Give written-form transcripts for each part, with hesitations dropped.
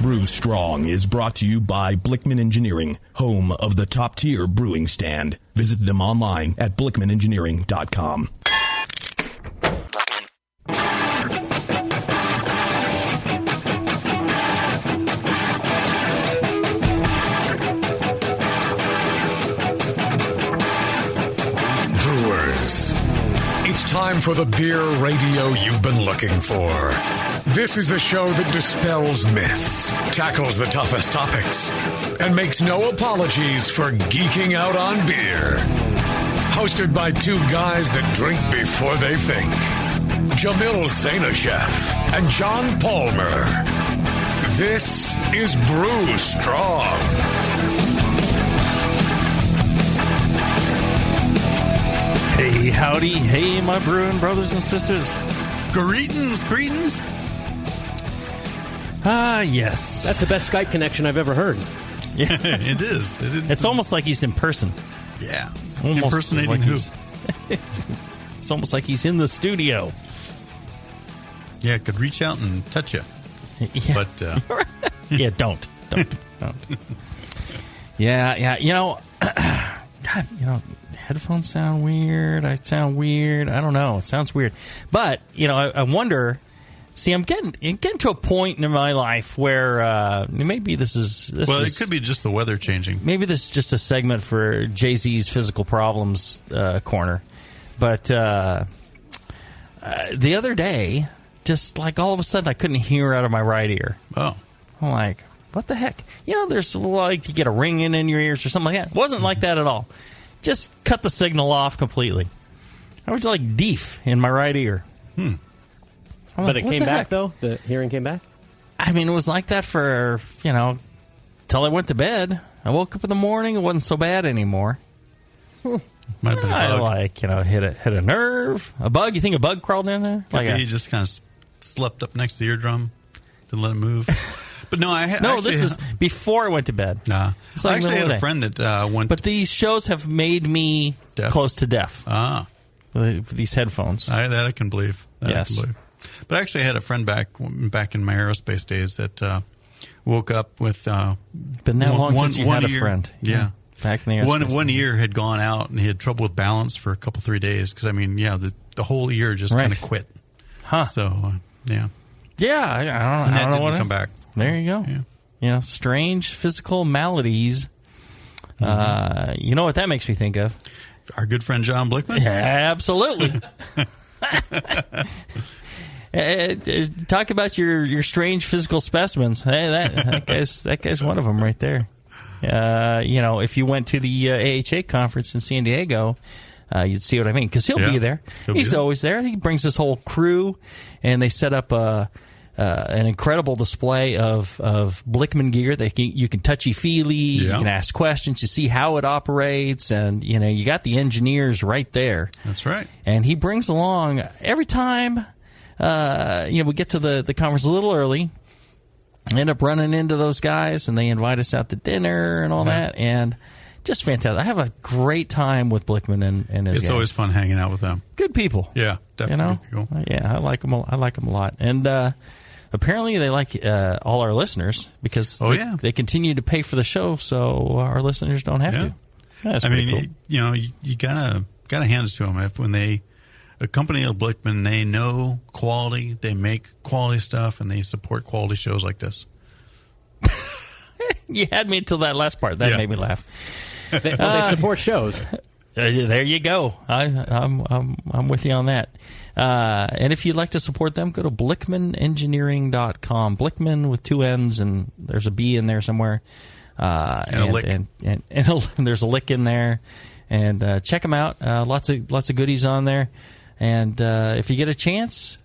Brew Strong is brought to you by Blickman Engineering, home of the top-tier brewing stand. Visit them online at blickmanengineering.com. Brewers, it's time for the beer radio you've been looking for. This is the show that dispels myths, tackles the toughest topics, and makes no apologies for geeking out on beer. Hosted by two guys that drink before they think, Jamil and John Palmer. This is Brew Strong. Hey, howdy. Hey, my brewing brothers and sisters. Greetings. Yes. That's the best Skype connection I've ever heard. Yeah, it is. It's almost like he's in person. Yeah. Almost Impersonating like who? It's almost like he's in the studio. Yeah, could reach out and touch you. Yeah. But, yeah, don't. Yeah. God, headphones sound weird. I sound weird. I don't know. It sounds weird. But, I wonder. See, I'm getting to a point in my life where maybe this is... it could be just the weather changing. Maybe this is just a segment for Jay-Z's Physical Problems corner. But the other day, just like all of a sudden, I couldn't hear out of my right ear. Oh. I'm like, what the heck? There's like you get a ringing in your ears or something like that. It wasn't like that at all. Just cut the signal off completely. I was like deaf in my right ear. But it came back, though? The hearing came back? I mean, it was like that for, till I went to bed. I woke up in the morning. It wasn't so bad anymore. Might have been a bug. Hit a nerve. A bug? You think a bug crawled in there? He just kind of slept up next to the eardrum. Didn't let it move. But no, this is before I went to bed. Nah. Like I actually had a friend that went... But these shows have made me close to deaf. Ah. With these headphones. That I can believe. Yes. But I actually had a friend back in my aerospace days that woke up with... Been that long since you had a friend. Yeah. Back in the aerospace. One ear had gone out and he had trouble with balance for a couple, 3 days. Because, the whole ear just kind of quit. Huh. So, yeah. Yeah, I don't know. And that didn't come back. There you go. Yeah. Strange physical maladies. Mm-hmm. You know what that makes me think of? Our good friend John Blickman? Yeah, absolutely. Talk about your strange physical specimens. Hey, that guy's one of them right there. If you went to the AHA conference in San Diego, you'd see what I mean, because he'll be there. He's always there. He brings his whole crew, and they set up an incredible display of Blickman gear that you can touchy-feely, you can ask questions, you see how it operates, and you got the engineers right there. That's right. And he brings along every time. We get to the conference a little early, end up running into those guys, and they invite us out to dinner and all that, and just fantastic. I have a great time with Blickman and his guys. It's always fun hanging out with them. Good people. Yeah, definitely. Cool. Yeah, I like them a lot. And apparently they like all our listeners because they continue to pay for the show, so our listeners don't have to. That's pretty cool. You gotta hand it to them when a company like Blickman, they know quality, they make quality stuff, and they support quality shows like this. You had me until that last part. That made me laugh. They support shows. There you go. I'm with you on that. And if you'd like to support them, go to blickmanengineering.com. Blickman with 2 N's, and there's a B in there somewhere. And a lick. And there's a lick in there. And check them out. Lots of goodies on there. And if you get a chance,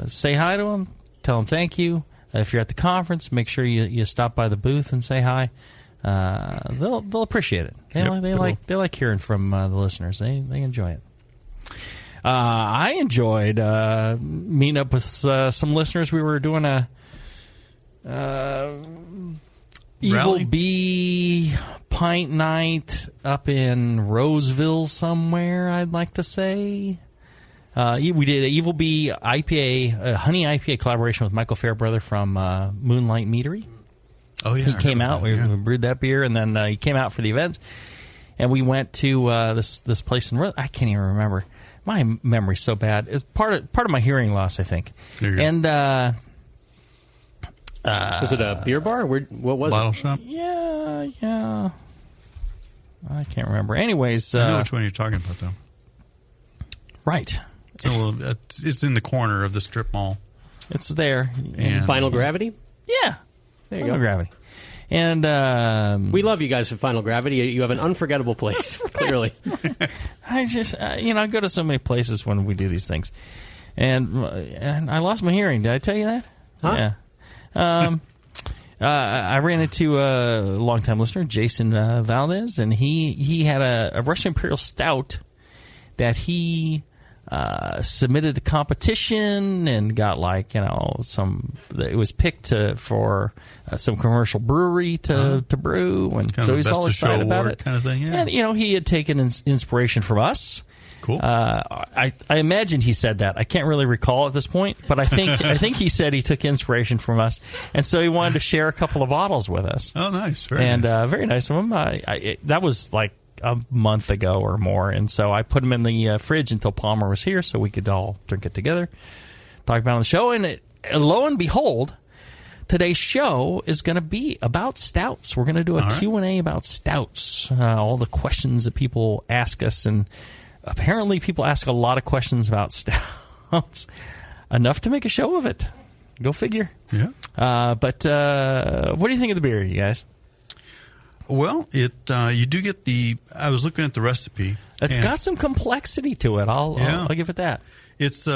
say hi to them. Tell them thank you. If you're at the conference, make sure you stop by the booth and say hi. They'll appreciate it. They like hearing from the listeners. They enjoy it. I enjoyed meeting up with some listeners. We were doing a Evil Bee pint night up in Roseville somewhere, I'd like to say. We did an Evil Bee IPA, a honey IPA collaboration with Michael Fairbrother from Moonlight Meadery. Oh, yeah. He came out. We brewed that beer, and then he came out for the event. And we went to this place in I can't even remember. My memory's so bad. It's part of my hearing loss, I think. And was it a beer bar? What was Bottle it? shop? Yeah. I can't remember. Anyways, I know which one you're talking about, though. Right. It's in the corner of the strip mall. It's there. And Final Gravity? Yeah. There you Final go. Gravity. And we love you guys for Final Gravity. You have an unforgettable place, clearly. I just, I go to so many places when we do these things. And I lost my hearing. Did I tell you that? Huh? Yeah. I ran into a longtime listener, Jason Valdez, and he had a Russian Imperial Stout that he submitted to competition and got it was picked for some commercial brewery to brew, and kind so of he's all excited about it. Kind of thing, yeah. And he had taken inspiration from us. Cool. I imagine he said that. I can't really recall at this point, but I think he said he took inspiration from us, and so he wanted to share a couple of bottles with us. Oh, nice. Very nice of him. That was like a month ago or more, and so I put them in the fridge until Palmer was here so we could all drink it together, talk about it on the show, and lo and behold, today's show is going to be about stouts. We're going to do a Q&A about stouts, all the questions that people ask us, and apparently people ask a lot of questions about stouts, enough to make a show of it. Go figure. Yeah. But what do you think of the beer, you guys? Well, you do get I was looking at the recipe. It's got some complexity to it. I'll give it that. It's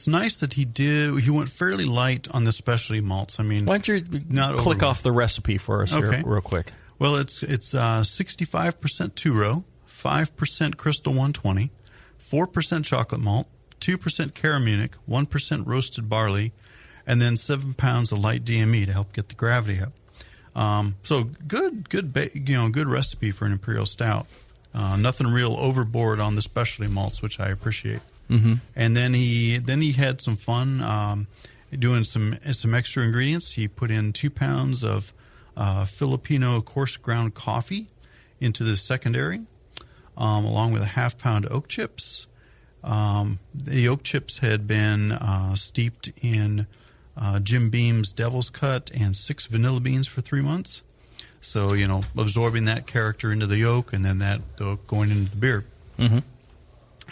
nice that he went fairly light on the specialty malts. I mean, why don't you click off the recipe for us here real quick? Well, it's 65% two-row, 5% Crystal 120, 4% chocolate malt, 2% Cara Munich, 1% roasted barley, and then 7 pounds of light DME to help get the gravity up. So good recipe for an imperial stout. Nothing real overboard on the specialty malts, which I appreciate. Mm-hmm. And then he had some fun doing some extra ingredients. He put in 2 pounds of Filipino coarse ground coffee into the secondary, along with a ½ pound of oak chips. The oak chips had been steeped in Jim Beam's Devil's Cut and 6 vanilla beans for 3 months. So, absorbing that character into the oak and then that oak going into the beer. Mm-hmm.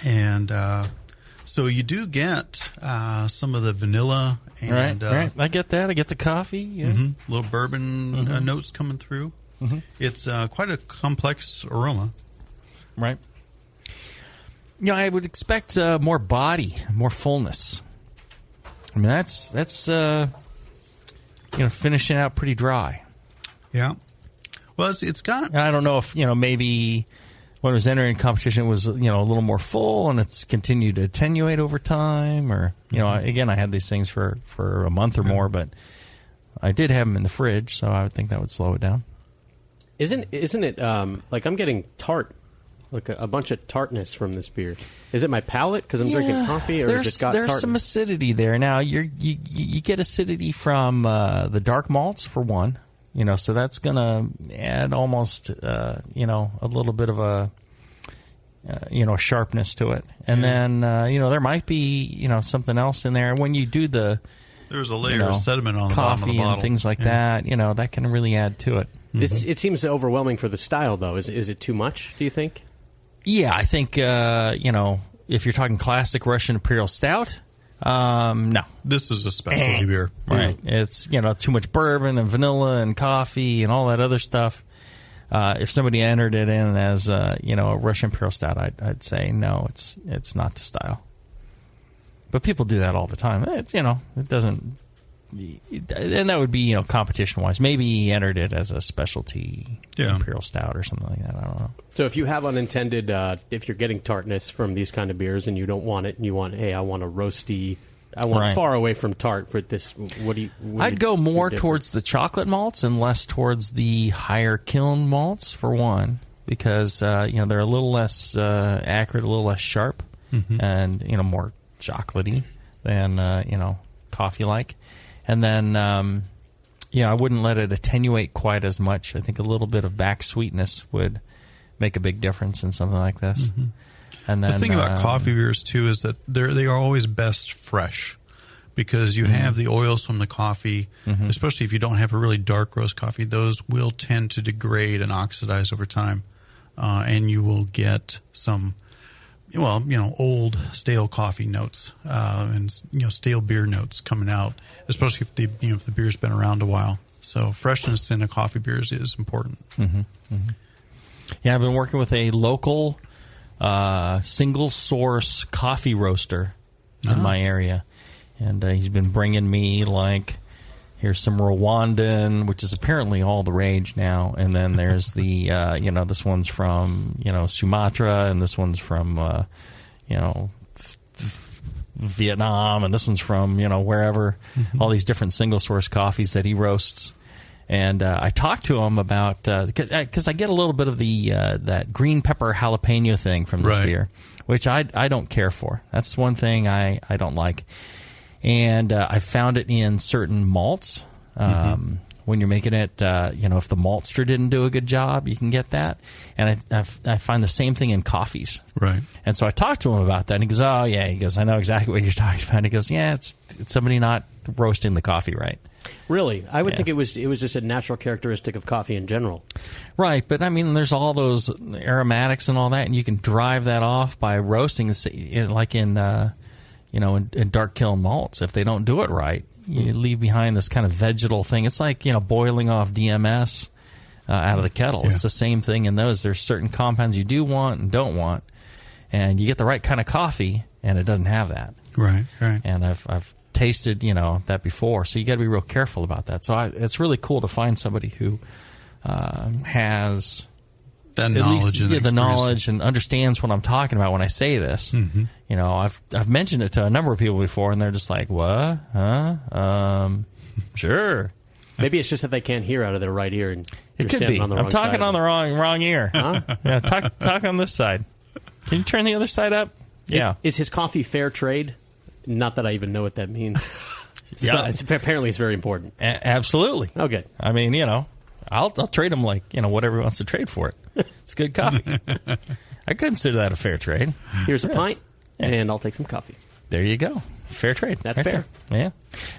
And so you do get some of the vanilla and... Right. I get that. I get the coffee. Yeah. Mm-hmm, little bourbon notes coming through. Mm-hmm. It's quite a complex aroma. Right. I would expect more body, more fullness. I mean, that's finishing out pretty dry. Yeah. Well, it's got... And I don't know if, maybe when it was entering competition it was, a little more full and it's continued to attenuate over time, or, again, I had these things for a month or more, but I did have them in the fridge, so I would think that would slow it down. Isn't it, like I'm getting tart, like a bunch of tartness from this beer. Is it my palate because I'm drinking coffee, or has it got there's tart? some acidity there. Now you get acidity from the dark malts for one, so that's going to add almost a little bit of a sharpness to it, and then there might be something else in there when you do there's a layer of sediment on the coffee bottom of the bottle and things like that. That can really add to it. Mm-hmm. It seems overwhelming for the style, though. Is it too much, do you think? Yeah, I think, if you're talking classic Russian Imperial Stout, no. This is a specialty beer. Right. It's, too much bourbon and vanilla and coffee and all that other stuff. If somebody entered it in as, a Russian Imperial Stout, I'd say, no, it's not the style. But people do that all the time. It doesn't... And that would be, competition-wise. Maybe he entered it as a specialty Imperial Stout or something like that. I don't know. So if you have unintended, if you're getting tartness from these kind of beers and you don't want it, and you want, I want a roasty, I want far away from tart for this, I'd go more towards the chocolate malts and less towards the higher kiln malts, for one, because, they're a little less accurate, a little less sharp, and, more chocolatey than, coffee-like. And then, I wouldn't let it attenuate quite as much. I think a little bit of back sweetness would make a big difference in something like this. Mm-hmm. And then, the thing about coffee beers, too, is that they are always best fresh because you have the oils from the coffee, especially if you don't have a really dark roast coffee. Those will tend to degrade and oxidize over time, and you will get some, old stale coffee notes and stale beer notes coming out, especially if the beer's been around a while. So freshness in a coffee beer is important. Mm-hmm. Mm-hmm. Yeah, I've been working with a local single source coffee roaster in my area, and he's been bringing me here's some Rwandan, which is apparently all the rage now, and then there's the this one's from Sumatra, and this one's from Vietnam, and this one's from wherever, all these different single source coffees that he roasts. And I talked to him about because I get a little bit of the that green pepper jalapeno thing from this beer, which I don't care for. That's one thing I don't like. And I found it in certain malts. When you're making it, if the maltster didn't do a good job, you can get that. And I find the same thing in coffees. Right. And so I talked to him about that. And he goes, "Oh yeah," he goes, "I know exactly what you're talking about." And he goes, "Yeah, it's somebody not roasting the coffee right." Really? I would think it was just a natural characteristic of coffee in general. Right, but I mean, there's all those aromatics and all that, and you can drive that off by roasting, like in dark kiln malts. If they don't do it right, you leave behind this kind of vegetal thing. It's like boiling off DMS out of the kettle. Yeah. It's the same thing in those. There's certain compounds you do want and don't want, and you get the right kind of coffee, and it doesn't have that. Right. And I've tasted that before, so you got to be real careful about that. So it's really cool to find somebody who has that knowledge, the knowledge and understands what I'm talking about when I say this. I've mentioned it to a number of people before, and they're just like, "What? Huh? Sure." Maybe it's just that they can't hear out of their right ear, and it could be. I'm talking on the wrong ear. Huh? Yeah, talk on this side. Can you turn the other side up? Yeah. Is his coffee fair trade? Not that I even know what that means. Apparently, it's very important. Absolutely. Okay. I mean, I'll trade him whatever he wants to trade for it. It's good coffee. I consider that a fair trade. Here's a pint, and I'll take some coffee. There you go. Fair trade. That's fair. There. Yeah.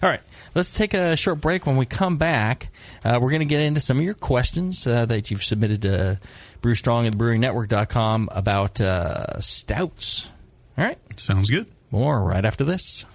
All right. Let's take a short break. When we come back, we're going to get into some of your questions that you've submitted to Brew Strong and thebrewingnetwork.com about stouts. All right. Sounds good. More right after this.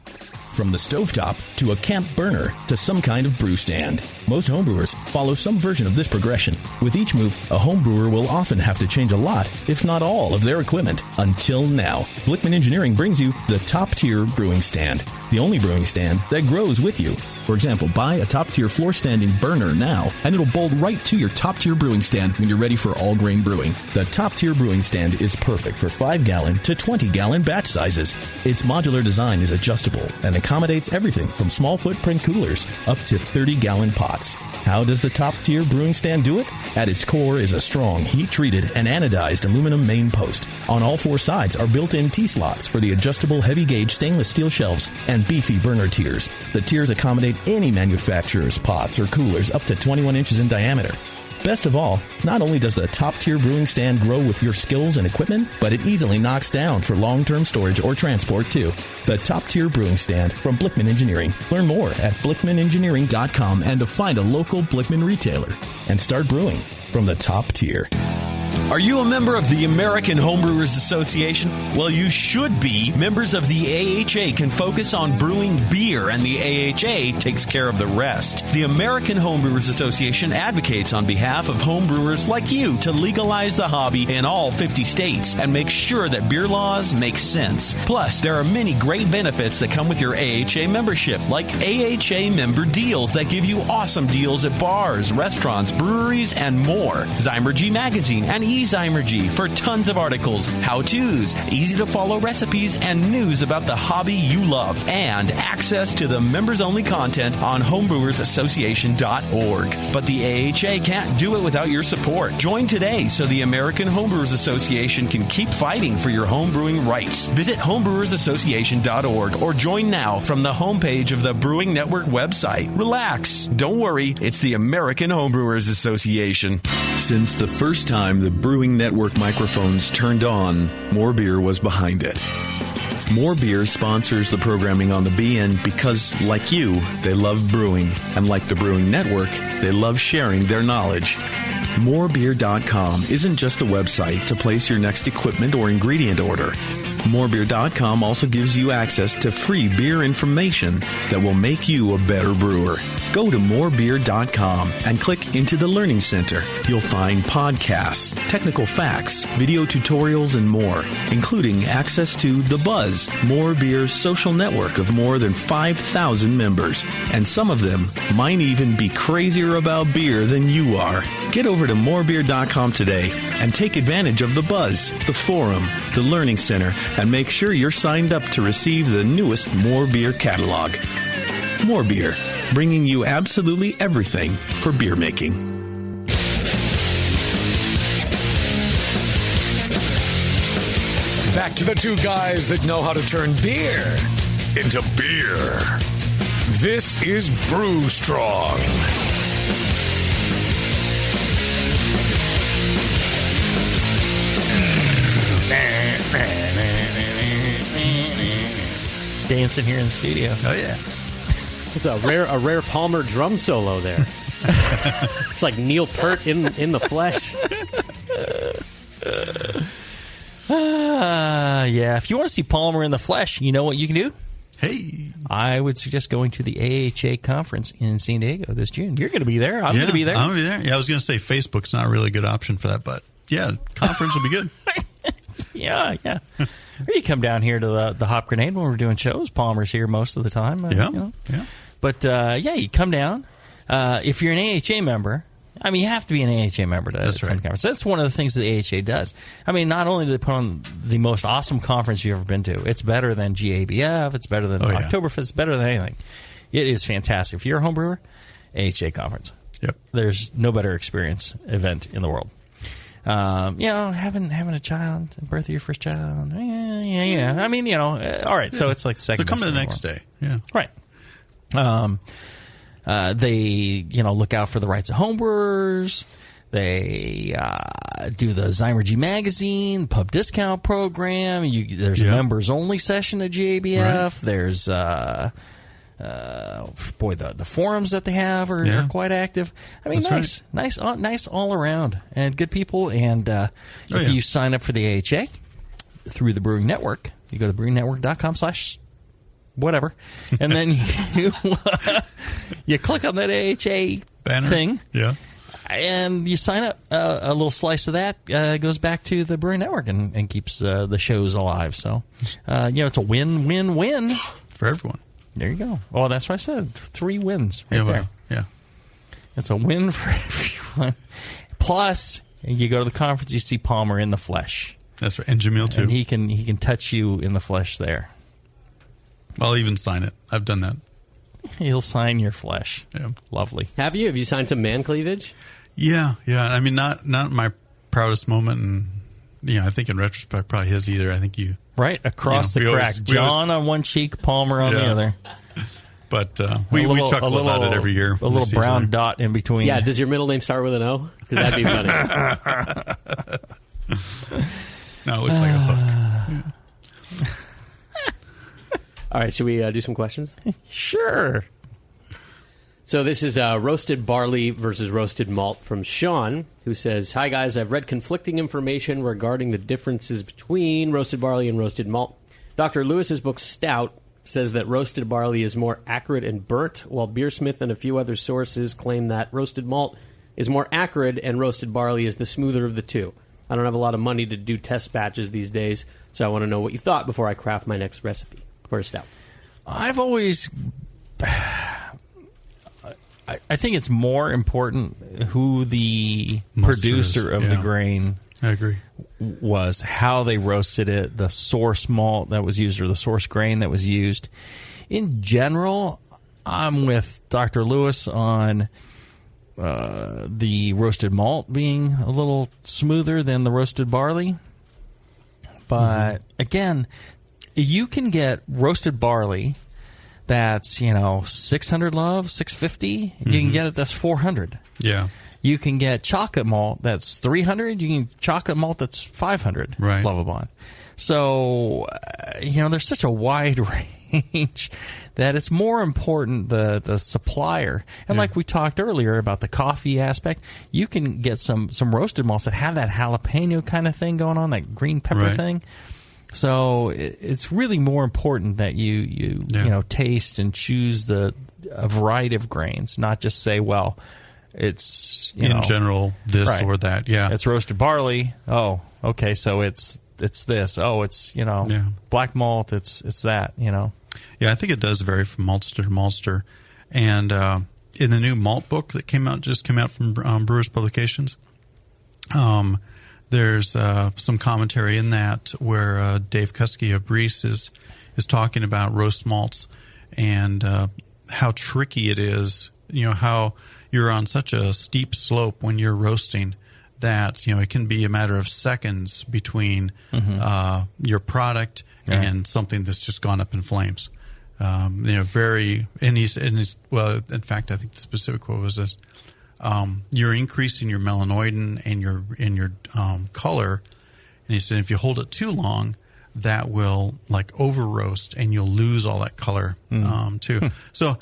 From the stovetop to a camp burner to some kind of brew stand, most homebrewers follow some version of this progression. With each move, a homebrewer will often have to change a lot, if not all, of their equipment. Until now, Blickman Engineering brings you the top-tier brewing stand, the only brewing stand that grows with you. For example, buy a top-tier floor-standing burner now, and it'll bolt right to your top-tier brewing stand when you're ready for all-grain brewing. The top-tier brewing stand is perfect for 5-gallon to 20-gallon batch sizes. Its modular design is adjustable and accommodates everything from small footprint coolers up to 30-gallon pots. How does the top-tier brewing stand do it? At its core is a strong, heat-treated, and anodized aluminum main post. On all 4 sides are built-in T-slots for the adjustable heavy-gauge stainless steel shelves and beefy burner tiers. The tiers accommodate any manufacturer's pots or coolers up to 21 inches in diameter. Best of all, not only does the top-tier brewing stand grow with your skills and equipment, but it easily knocks down for long-term storage or transport, too. The top-tier brewing stand from Blickman Engineering. Learn more at blickmanengineering.com and to find a local Blickman retailer. And start brewing from the top tier. Are you a member of the American Homebrewers Association? Well, you should be. Members of the AHA can focus on brewing beer, and the AHA takes care of the rest. The American Homebrewers Association advocates on behalf of homebrewers like you to legalize the hobby in all 50 states and make sure that beer laws make sense. Plus, there are many great benefits that come with your AHA membership, like AHA member deals that give you awesome deals at bars, restaurants, breweries, and more. Zymergy Magazine and and eZymergy for tons of articles, how-tos, easy-to-follow recipes, and news about the hobby you love, and access to the members-only content on homebrewersassociation.org. But the AHA can't do it without your support. Join today so the American Homebrewers Association can keep fighting for your homebrewing rights. Visit homebrewersassociation.org or join now from the homepage of the Brewing Network website. Relax. Don't worry. It's the American Homebrewers Association. Since the first time the Brewing Network microphones turned on, More Beer was behind it. More Beer sponsors the programming on the BN because, like you, they love brewing. And like the Brewing Network, they love sharing their knowledge. Morebeer.com isn't just a website to place your next equipment or ingredient order. Morebeer.com also gives you access to free beer information that will make you a better brewer. Go to morebeer.com and click into the Learning Center. You'll find podcasts, technical facts, video tutorials, and more, including access to The Buzz, More Beer's social network of more than 5,000 members. And some of them might even be crazier about beer than you are. Get over to morebeer.com today and take advantage of The Buzz, the forum, the Learning Center, and make sure you're signed up to receive the newest More Beer catalog. More Beer, bringing you absolutely everything for beer making. Back to the two guys that know how to turn beer into beer. This is Brew Strong. Dancing here in the studio. Oh, yeah. It's a rare Palmer drum solo there. It's like Neil Peart in the flesh. Yeah, if you want to see Palmer in the flesh, you know what you can do? Hey. I would suggest going to the AHA conference in San Diego this June. You're going to be there. I'm going to be there. I'm going to be there. Yeah, I was going to say Facebook's not a really good option for that, but yeah, conference would be good. Yeah. Or you come down here to the Hop Grenade when we're doing shows. Palmer's here most of the time. Yeah. But, you come down. If you're an AHA member, I mean, you have to be an AHA member to attend the conference. That's one of the things that the AHA does. I mean, not only do they put on the most awesome conference you've ever been to, it's better than GABF, it's better than Oktoberfest, it's better than anything. It is fantastic. If you're a home brewer, AHA conference. Yep. There's no better experience event in the world. Having a child, birth of your first child, yeah. I mean, all right. So it's like the second. So come the next day. Yeah. Right. They, look out for the rights of homebrewers. They do the Zymergy magazine, pub discount program. There's a members only session at GABF. Right. There's the forums that they have are quite active. I mean, nice all around, and good people. And if you sign up for the AHA through the Brewing Network, you go to brewingnetwork.com/whatever, and then you click on that AHA banner thing, and you sign up. A little slice of that goes back to the Brewing Network and keeps the shows alive. So, it's a win-win-win for everyone. There you go. Oh, that's what I said. 3 wins right there. Yeah. It's a win for everyone. Plus, you go to the conference, you see Palmer in the flesh. That's right. And Jamil, too. And he can touch you in the flesh there. I'll even sign it. I've done that. He'll sign your flesh. Yeah. Lovely. Have you? Have you signed some man cleavage? Yeah. I mean, not my proudest moment, and I think in retrospect, probably his either. I think you... Right, across the crack. John on one cheek, Palmer on the other. But we chuckle about it every year. A little brown dot in between. Yeah, does your middle name start with an O? Because that'd be funny. No, it looks like a hook. All right, should we do some questions? Sure. So this is roasted barley versus roasted malt from Sean, who says, "Hi guys, I've read conflicting information regarding the differences between roasted barley and roasted malt. Dr. Lewis's book Stout says that roasted barley is more acrid and burnt, while Beersmith and a few other sources claim that roasted malt is more acrid and roasted barley is the smoother of the two. I don't have a lot of money to do test batches these days, so I want to know what you thought before I craft my next recipe for a stout." I've always... I think it's more important who the producer of the grain I agree. Was how they roasted it, the source malt that was used or the source grain that was used. In general, I'm with Dr. Lewis on the roasted malt being a little smoother than the roasted barley. But again, you can get roasted barley that's, 600 love, 650. You can get it that's 400. Yeah. You can get chocolate malt that's 300. You can get chocolate malt that's 500. Right. Lovabond. So, there's such a wide range that it's more important the supplier. And like we talked earlier about the coffee aspect, you can get some roasted malts that have that jalapeno kind of thing going on, that green pepper thing. So it's really more important that you taste and choose a variety of grains, not just say, well, it's in general this or that. Yeah, it's roasted barley. Oh, okay, so it's this. Oh, it's black malt. It's that. Yeah, I think it does vary from maltster to maltster. And in the new malt book that just came out from Brewers Publications, there's some commentary in that where Dave Kuski of Brees is talking about roast malts and how tricky it is. How you're on such a steep slope when you're roasting that it can be a matter of seconds between your product and something that's just gone up in flames. Very, and he's well. In fact, I think the specific quote was this: "You're increasing your melanoidin and your color." And he said, if you hold it too long, that will over roast, and you'll lose all that color too. So,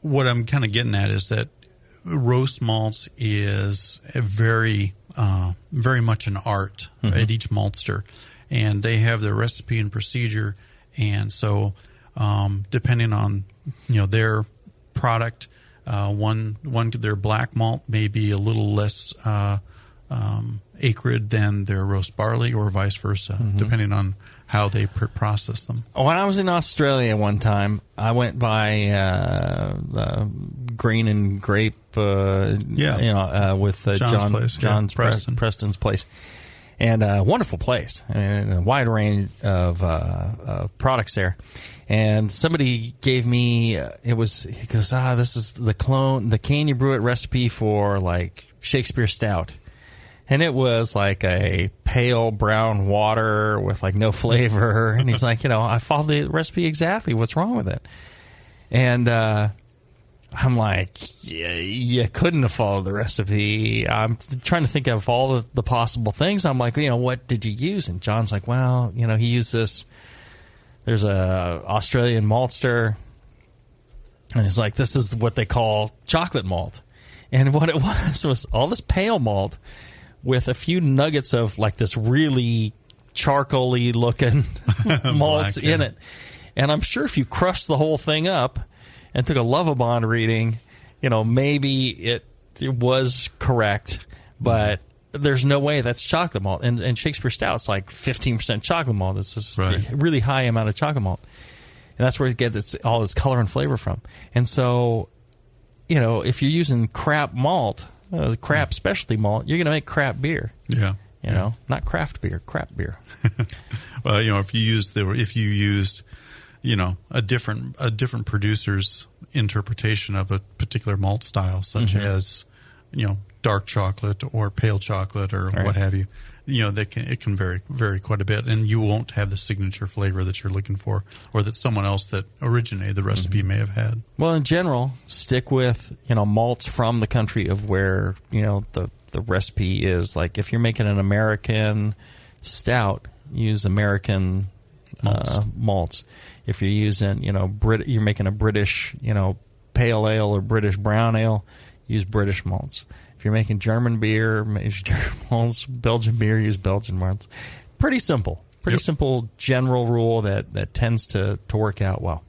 what I'm kind of getting at is that roast malts is a very much an art at each maltster, and they have their recipe and procedure, and so depending on their product, their black malt may be a little less acrid than their roast barley, or vice versa, depending on how they process them. When I was in Australia one time, I went by Green and Grape, with John's Preston's place, and a wonderful place, and a wide range of products there. And somebody gave me he goes, this is the can you brew it recipe for Shakespeare Stout. And it was like a pale brown water with no flavor. And he's like, I followed the recipe exactly. What's wrong with it? And I'm like, yeah, you couldn't have followed the recipe. I'm trying to think of all the possible things. I'm like, what did you use? And John's like, well, he used this. There's a Australian maltster. And he's like, this is what they call chocolate malt. And what it was all this pale malt with a few nuggets of this really charcoaly looking malts in it. And I'm sure if you crushed the whole thing up and took a Lovabond reading, maybe it was correct, but there's no way that's chocolate malt. And Shakespeare Stout's 15% chocolate malt. It's this really high amount of chocolate malt. And that's where it gets all its color and flavor from. And so, if you're using crap malt, crap specialty malt, you're going to make crap beer. Yeah. Not craft beer, crap beer. Well, if you used a different producer's interpretation of a particular malt style, such as dark chocolate or pale chocolate or what have you, it can vary quite a bit, and you won't have the signature flavor that you're looking for, or that someone else that originated the recipe may have had. Well, in general, stick with malts from the country of where the recipe is. If you're making an American stout, use American malts. If you're using you're making a British pale ale or British brown ale, use British malts. If you're making German beer, use German malts. Belgian beer, use Belgian malts. Pretty simple. Simple general rule that tends to work out well.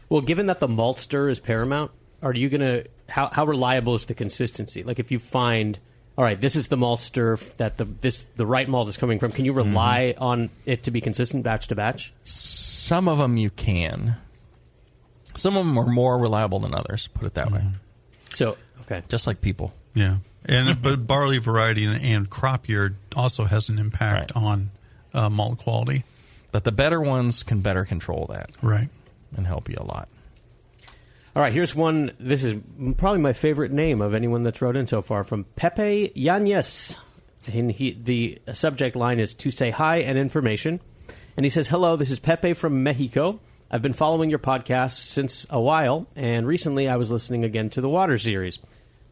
Well, given that the maltster is paramount, are you going to how reliable is the consistency? If you find, all right, this is the maltster that the right malt is coming from, can you rely on it to be consistent batch to batch? Some of them you can. Some of them are more reliable than others, put it that way. So, okay. Just like people. Yeah. But barley variety and crop year also has an impact on malt quality. But the better ones can better control that. Right. And help you a lot. All right, here's one. This is probably my favorite name of anyone that's wrote in so far, from Pepe Yanez. And the subject line is to say hi and information. And he says, hello, this is Pepe from Mexico. I've been following your podcast since a while, and recently I was listening again to the water series.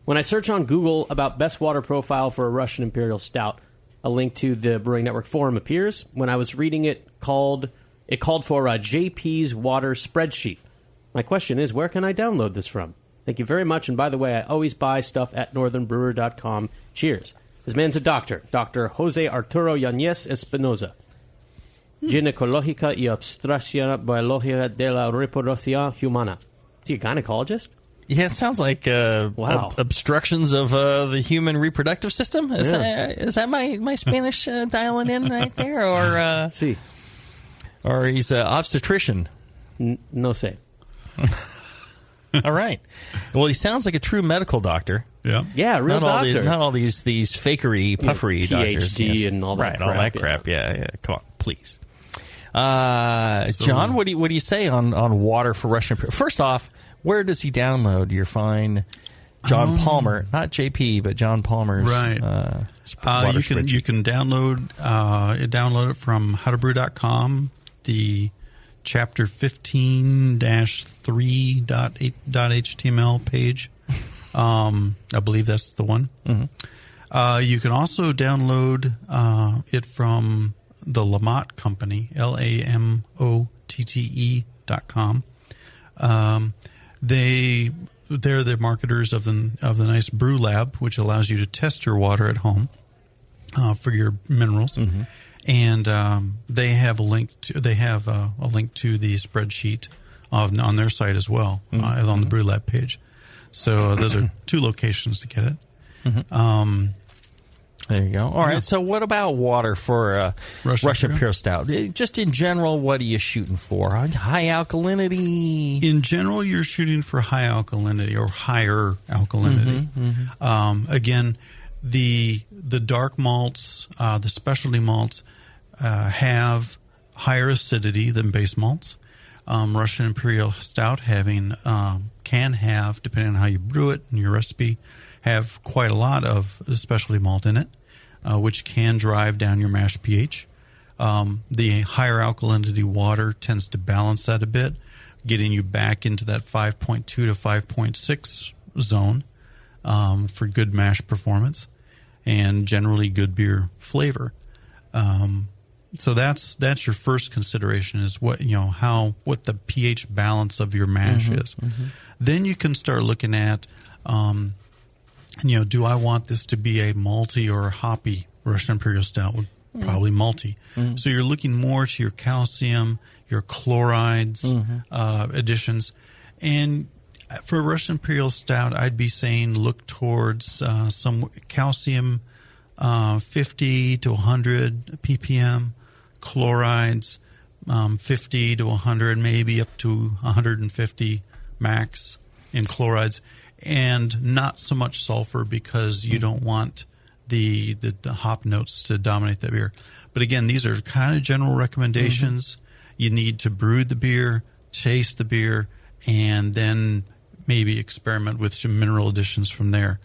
When I search on Google about best water profile for a Russian Imperial Stout, a link to the Brewing Network forum appears. When I was reading it called for JP's water spreadsheet. My question is, where can I download this from? Thank you very much, and by the way, I always buy stuff at northernbrewer.com. Cheers. This man's a doctor, Dr. Jose Arturo Yanez Espinoza. Ginecológica y Obstetricia Biológica de la Reproducción Humana. Is he a gynecologist? Yeah, it sounds like obstructions of the human reproductive system. Is that my Spanish dialing in right there? Or sí. Or he's an obstetrician? No sé. All right. Well, he sounds like a true medical doctor. Yeah. Yeah, real doctor. Not all these fakery, puffery doctors. PhD and all that right, crap. All that crap. Yeah. Come on, please. John, what do you say on water for Russian? First off, where does he download your fine John Palmer, not JP, but John Palmer's right? You can download it from howtobrew.com. The chapter 15-3.8.html page. I believe that's the one. Mm-hmm. You can also download it from the Lamott Company, LAMOTTE.com. They're the marketers of the nice Brew Lab, which allows you to test your water at home for your minerals. Mm-hmm. And they have a link to the spreadsheet on their site as well, on the Brew Lab page. So those are two locations to get it. Mm-hmm. There you go. All right. So what about water for Russian Imperial Stout? Just in general, what are you shooting for? High alkalinity? In general, you're shooting for high alkalinity or higher alkalinity. Mm-hmm, mm-hmm. Again, the dark malts, the specialty malts, have higher acidity than base malts. Russian Imperial Stout can have, depending on how you brew it and your recipe, have quite a lot of specialty malt in it, which can drive down your mash pH. The higher alkalinity water tends to balance that a bit, getting you back into that 5.2 to 5.6 zone for good mash performance and generally good beer flavor. So that's your first consideration is what the pH balance of your mash is. Mm-hmm. Then you can start looking at do I want this to be a malty or a hoppy Russian Imperial Stout? Probably malty. Mm-hmm. So you're looking more to your calcium, your chlorides additions. And for a Russian Imperial Stout, I'd be saying look towards some calcium 50 to 100 ppm, chlorides 50 to 100, maybe up to 150 max in chlorides. And not so much sulfur because you don't want the hop notes to dominate that beer. But again, these are kind of general recommendations. Mm-hmm. You need to brew the beer, taste the beer, and then maybe experiment with some mineral additions from there.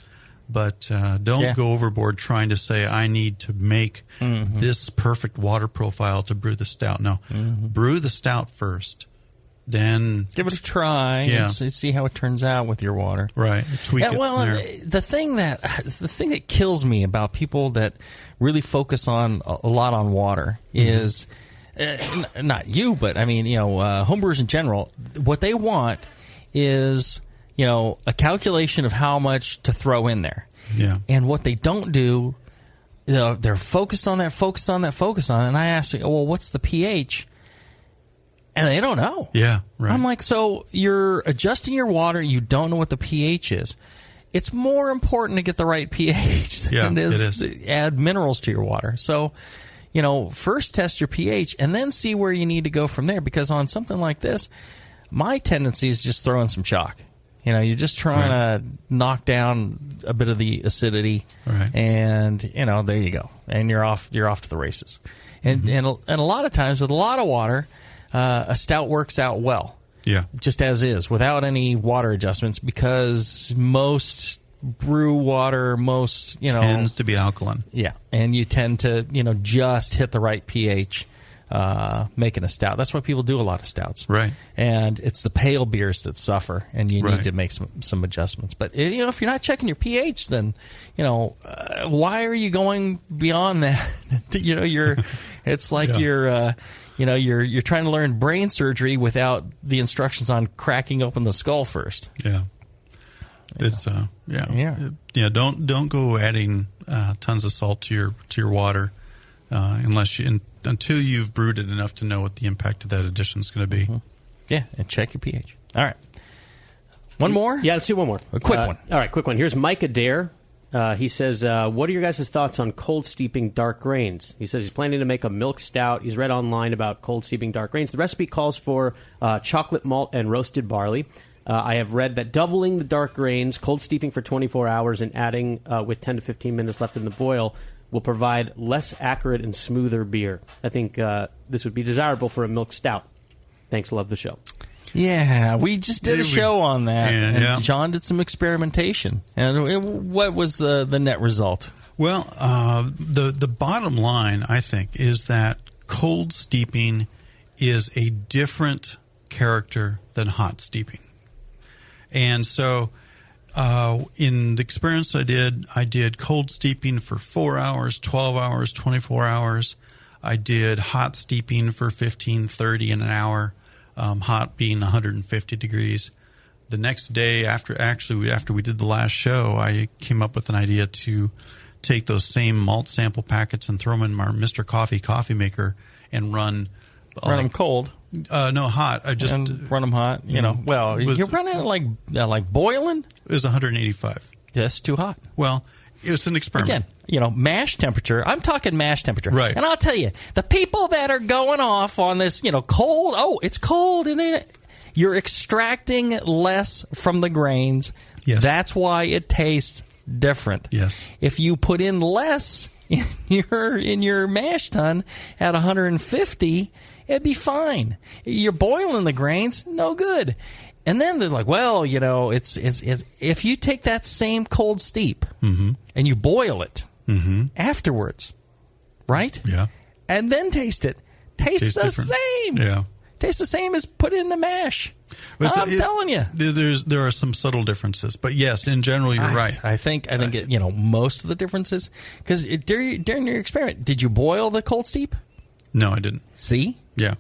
But don't go overboard trying to say, I need to make this perfect water profile to brew the stout. No, brew the stout first. Then give it a try and see how it turns out with your water. Right, tweak it. Well, the thing that kills me about people that really focus on a lot on water is not you, but I mean, homebrewers in general. What they want is a calculation of how much to throw in there. Yeah, and what they don't do, they're focused on that. And I ask, well, what's the pH? And they don't know. Yeah, right. I'm like, so you're adjusting your water, you don't know what the pH is. It's more important to get the right pH than it is to add minerals to your water. So, first test your pH and then see where you need to go from there. Because on something like this, my tendency is just throw in some chalk. You're just trying to knock down a bit of the acidity, and there you go, and you're off to the races. And a lot of times with a lot of water, a stout works out well, just as is, without any water adjustments, because most brew water, tends to be alkaline. Yeah, and you tend to just hit the right pH. Making a stout. That's why people do a lot of stouts. Right. And it's the pale beers that suffer, and you need to make some adjustments. But if you're not checking your pH, then why are you going beyond that? It's like you're trying to learn brain surgery without the instructions on cracking open the skull first. Yeah. It's Don't go adding tons of salt to your water until you've brewed it enough to know what the impact of that addition is going to be. Yeah, and check your pH. All right. One more? Yeah, let's do one more. A quick one. All right, quick one. Here's Mike Adair. He says, what are your guys' thoughts on cold steeping dark grains? He says he's planning to make a milk stout. He's read online about cold steeping dark grains. The recipe calls for chocolate malt and roasted barley. I have read that doubling the dark grains, cold steeping for 24 hours, and adding with 10 to 15 minutes left in the boil will provide less acrid and smoother beer. I think this would be desirable for a milk stout. Thanks, love the show. Yeah, we just did a show on that, and John did some experimentation. And what was the net result? Well, the bottom line, I think, is that cold steeping is a different character than hot steeping. And so in the experience I did cold steeping for 4 hours, 12 hours, 24 hours. I did hot steeping for 15, 30 in an hour, hot being 150 degrees. The next day, after we did the last show, I came up with an idea to take those same malt sample packets and throw them in my Mr. Coffee maker and run them cold. No, hot. I just run them hot. Well, you're running it like boiling. It was 185. That's too hot. Well, it was an experiment. Again, mash temperature. I'm talking mash temperature. Right. And I'll tell you, the people that are going off on this, cold. Oh, it's cold, and then you're extracting less from the grains. Yes. That's why it tastes different. Yes. If you put in less in your mash tun at 150. It'd be fine. You're boiling the grains, no good. And then they're like, well, it's if you take that same cold steep and you boil it afterwards, right? Yeah. And then taste it. Tastes the different. Same. Yeah. Tastes the same as put it in the mash. I'm telling you. There are some subtle differences, but yes, in general, you're right. I think most of the differences, because during your experiment, did you boil the cold steep? No, I didn't. See? Yeah.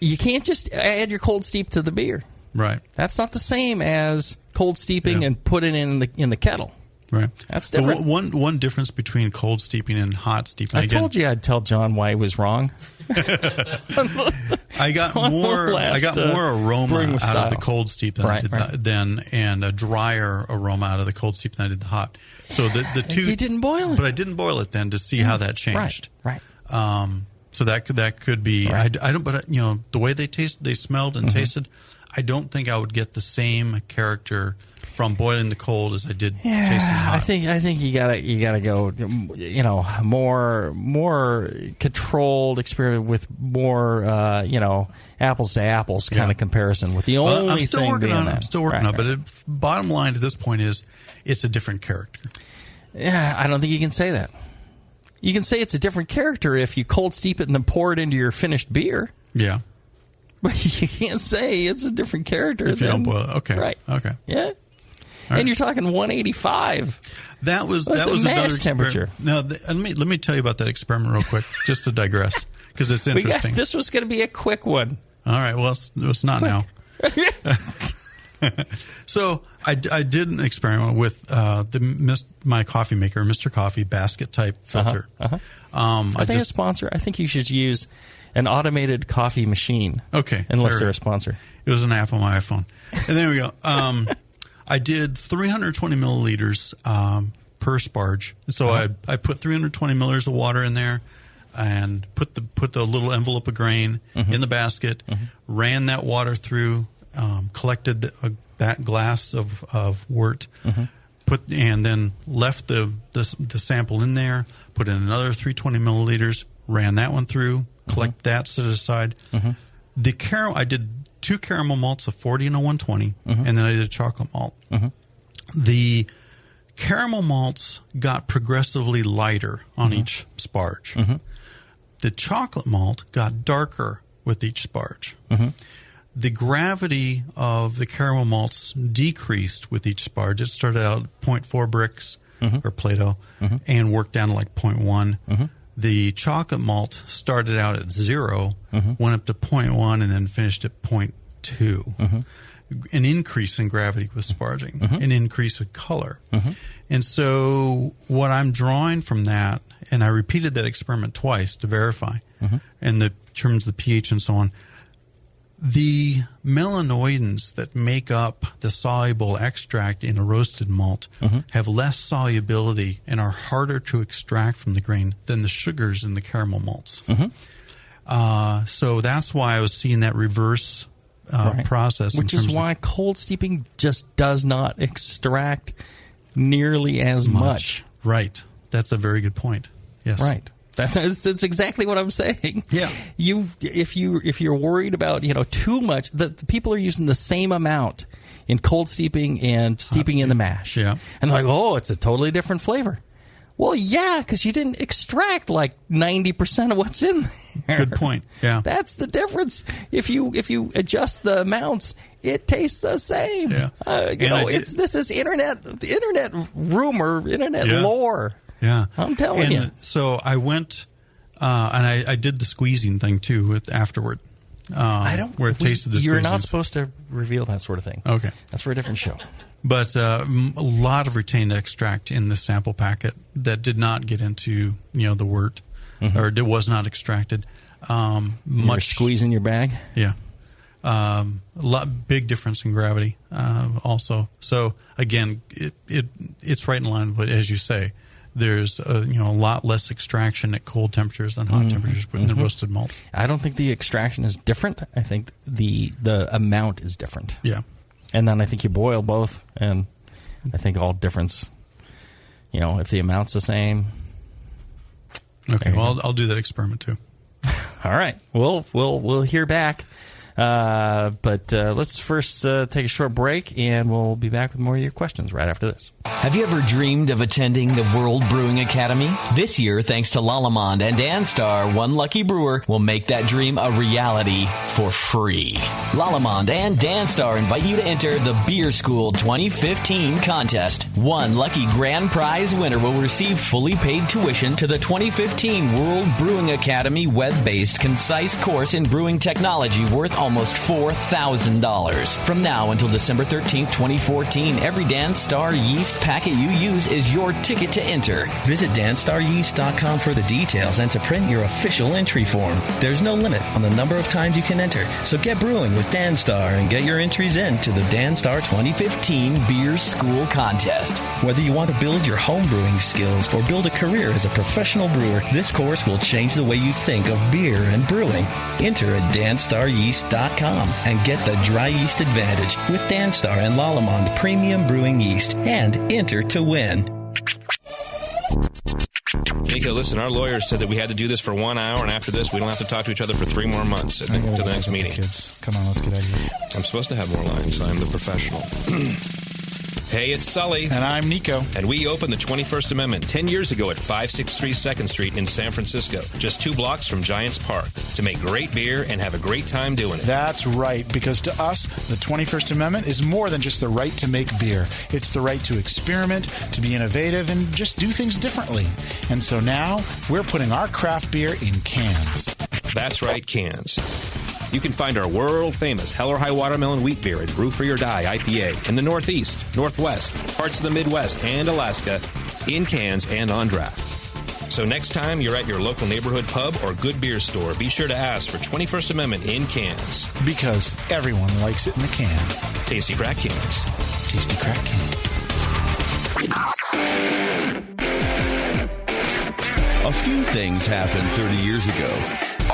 You can't just add your cold steep to the beer. Right. That's not the same as cold steeping and put it in the kettle. Right. That's different. One difference between cold steeping and hot steeping. I told you I'd tell John why he was wrong. I got more aroma out of the cold steep than and a drier aroma out of the cold steep than I did the hot. So the two. You didn't boil it, but I didn't boil it then to see how that changed. Right. So that could be. Right. I don't. But the way they smelled and tasted, I don't think I would get the same character from boiling the cold as I did tasting hot. I think you gotta go more controlled experiment with more apples to apples kind of comparison with the only I'm still thing working being on it. that. I'm still working on it. But bottom line at this point is it's a different character. Yeah, I don't think you can say that. You can say it's a different character if you cold steep it and then pour it into your finished beer. Yeah. But you can't say it's a different character if you don't boil it. Okay. Right. Okay. Yeah. And you're talking 185. That was mash another temperature. Now, let me tell you about that experiment real quick, just to digress, because it's interesting. This was going to be a quick one. All right. Well, it's not now. So I did an experiment with my coffee maker, Mr. Coffee basket type filter. Are they a sponsor? I think you should use an automated coffee machine. Okay. Unless they're a sponsor. It was an app on my iPhone. And there we go. I did 320 milliliters per sparge. So I put 320 milliliters of water in there and put the little envelope of grain in the basket, ran that water through, collected that glass of wort, and then left the sample in there, put in another 320 milliliters, ran that one through, collect that, set it aside. The caramel, I did 2 caramel malts, a 40 and a 120, and then I did a chocolate malt. The caramel malts got progressively lighter on each sparge. The chocolate malt got darker with each sparge. The gravity of the caramel malts decreased with each sparge. It started out at 0.4 bricks or Plato and worked down to like 0.1. The chocolate malt started out at 0, went up to 0.1, and then finished at 0.2. An increase in gravity with sparging, an increase in color. And so what I'm drawing from that, and I repeated that experiment twice to verify, in the terms of the pH and so on, the melanoidins that make up the soluble extract in a roasted malt have less solubility and are harder to extract from the grain than the sugars in the caramel malts. So that's why I was seeing that reverse process. Which is why cold steeping just does not extract nearly as much. Right. That's a very good point. Yes. Right. That's exactly what I'm saying. Yeah. If you're worried about too much, the people are using the same amount in cold steeping and steeping in the mash. Yeah. And they're like, oh, it's a totally different flavor. Well, yeah, because you didn't extract like 90% of what's in there. Good point. Yeah. That's the difference. If you adjust the amounts, it tastes the same. Yeah. This is internet rumor, internet lore. Yeah. I'm telling you. So I went and I did the squeezing thing too afterward. Where it tasted the squeezing. You're not supposed to reveal that sort of thing. Okay. That's for a different show. But a lot of retained extract in the sample packet that did not get into the wort, or it was not extracted. Much squeezing your bag. Yeah, big difference in gravity. Also, so again, it's right in line with, as you say, there's a lot less extraction at cold temperatures than hot temperatures in the roasted malts. I don't think the extraction is different. I think the amount is different. Yeah. And then I think you boil both, and I think all difference, if the amount's the same. Okay, well, I'll do that experiment too. All right, we'll hear back, but let's first take a short break, and we'll be back with more of your questions right after this. Have you ever dreamed of attending the World Brewing Academy? This year, thanks to Lalamond and Danstar, one lucky brewer will make that dream a reality for free. Lalamond and Danstar invite you to enter the Beer School 2015 contest. One lucky grand prize winner will receive fully paid tuition to the 2015 World Brewing Academy web-based concise course in brewing technology worth almost $4,000. From now until December 13th, 2014, every Danstar yeast packet you use is your ticket to enter. Visit danstaryeast.com for the details and to print your official entry form. There's no limit on the number of times you can enter, so get brewing with Danstar and get your entries in to the Danstar 2015 Beer School Contest. Whether you want to build your home brewing skills or build a career as a professional brewer, this course will change the way you think of beer and brewing. Enter at danstaryeast.com and get the dry yeast advantage with Danstar and Lalamond Premium Brewing Yeast, and enter to win. Nico, listen, our lawyers said that we had to do this for 1 hour, and after this, we don't have to talk to each other for 3 more months to the next meeting. Kids, come on, let's get out of here. I'm supposed to have more lines. I'm the professional. Hey, it's Sully. And I'm Nico. And we opened the 21st Amendment 10 years ago at 563 2nd Street in San Francisco, just 2 blocks from Giants Park, to make great beer and have a great time doing it. That's right, because to us, the 21st Amendment is more than just the right to make beer. It's the right to experiment, to be innovative, and just do things differently. And so now, we're putting our craft beer in cans. That's right, cans. You can find our world-famous Hell or High Watermelon Wheat Beer and Brew Free or Die IPA in the Northeast, Northwest, parts of the Midwest, and Alaska in cans and on draft. So next time you're at your local neighborhood pub or good beer store, be sure to ask for 21st Amendment in cans. Because everyone likes it in the can. Tasty crack cans. Tasty crack A few things happened 30 years ago.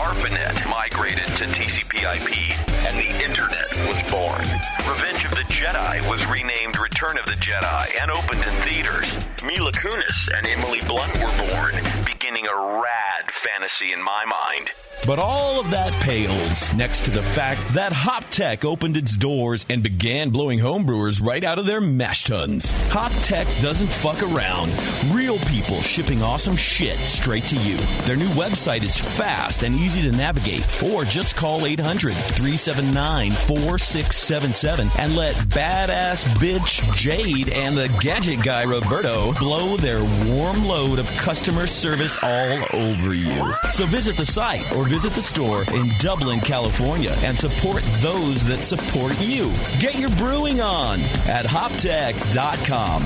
ARPANET migrated to TCP/IP, and the Internet was born. Revenge of the Jedi was renamed Return of the Jedi and opened in theaters. Mila Kunis and Emily Blunt were born, beginning a rad fantasy in my mind. But all of that pales next to the fact that HopTech opened its doors and began blowing homebrewers right out of their mash tuns. HopTech doesn't fuck around. Real people shipping awesome shit straight to you. Their new website is fast and easy to navigate. Or just call 800-379-4677 and let badass bitch Jade and the gadget guy Roberto blow their warm load of customer service all over you. So visit the site or visit the store in Dublin, California, and support those that support you. Get your brewing on at hoptech.com.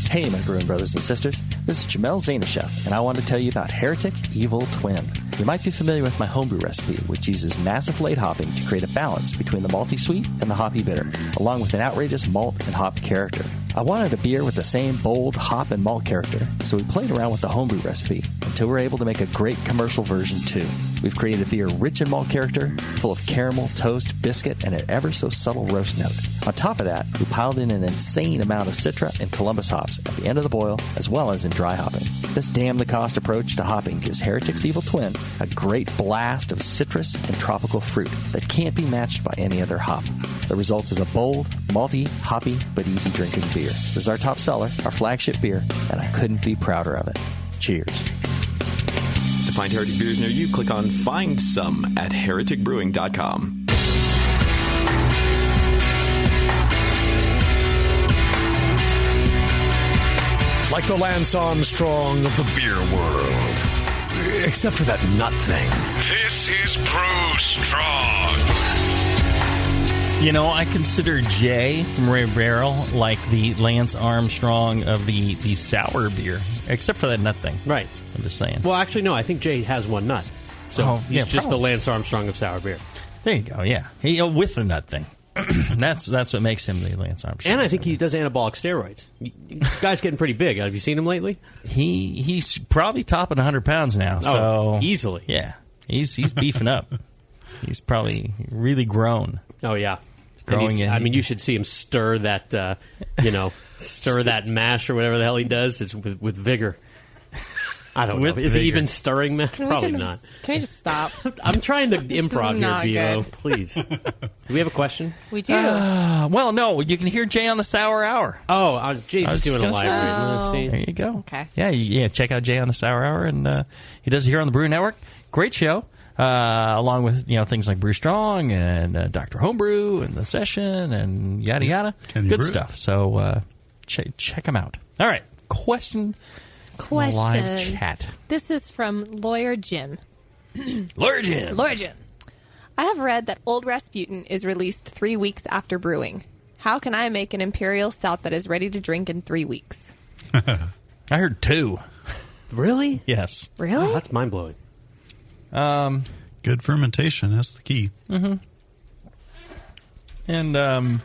Hey, my brewing brothers and sisters. This is Jamel Zainasheff, and I want to tell you about Heretic Evil Twin. You might be familiar with my homebrew recipe, which uses massive late hopping to create a balance between the malty sweet and the hoppy bitter, along with an outrageous malt and hop character. I wanted a beer with the same bold hop and malt character, so we played around with the homebrew recipe until we were able to make a great commercial version too. We've created a beer rich in malt character, full of caramel, toast, biscuit, and an ever so subtle roast note. On top of that, we piled in an insane amount of Citra and Columbus hops at the end of the boil, as well as in dry hopping. This damn-the-cost approach to hopping gives Heretic's Evil Twin a great blast of citrus and tropical fruit that can't be matched by any other hop. The result is a bold, malty, hoppy, but easy-drinking beer. This is our top seller, our flagship beer, and I couldn't be prouder of it. Cheers. To find Heretic beers near you, click on Find Some at hereticbrewing.com. Like the Lance Armstrong of the beer world. Except for that nut thing. This is Brew Strong. You know, I consider Jay from Ray Barrel like the Lance Armstrong of the sour beer, except for that nut thing. Right. I'm just saying. Well, actually, no. I think Jay has one nut. So he's just the Lance Armstrong of sour beer. There you go, yeah. With the nut thing. That's what makes him the Lance Armstrong. And I think he does anabolic steroids. Guy's getting pretty big. Have you seen him lately? He's probably topping 100 pounds now. So easily. Yeah. He's beefing up. He's probably really grown. Oh, yeah. Growing in. I mean, you should see him stir that, stir that mash or whatever the hell he does. It's with vigor. I don't know. Is he even stirring mash? Probably not. Can we just stop? I'm trying to improv here, Bevo. Good. Please. Do we have a question? We do. Well, no. You can hear Jay on the Sour Hour. Oh, Jay's just doing a live read. There you go. Okay. Yeah. Check out Jay on the Sour Hour, and he does it here on the Brew Network. Great show. Along with things like Brew Strong and Dr. Homebrew and The Session and yada yada. Good stuff. So check them out. All right. Question. Live chat. This is from Lawyer Jim. Lawyer Jim. I have read that Old Rasputin is released 3 weeks after brewing. How can I make an imperial stout that is ready to drink in 3 weeks? I heard 2. Really? Yes. Really? Oh, that's mind-blowing. Good fermentation. That's the key. Mm-hmm. And,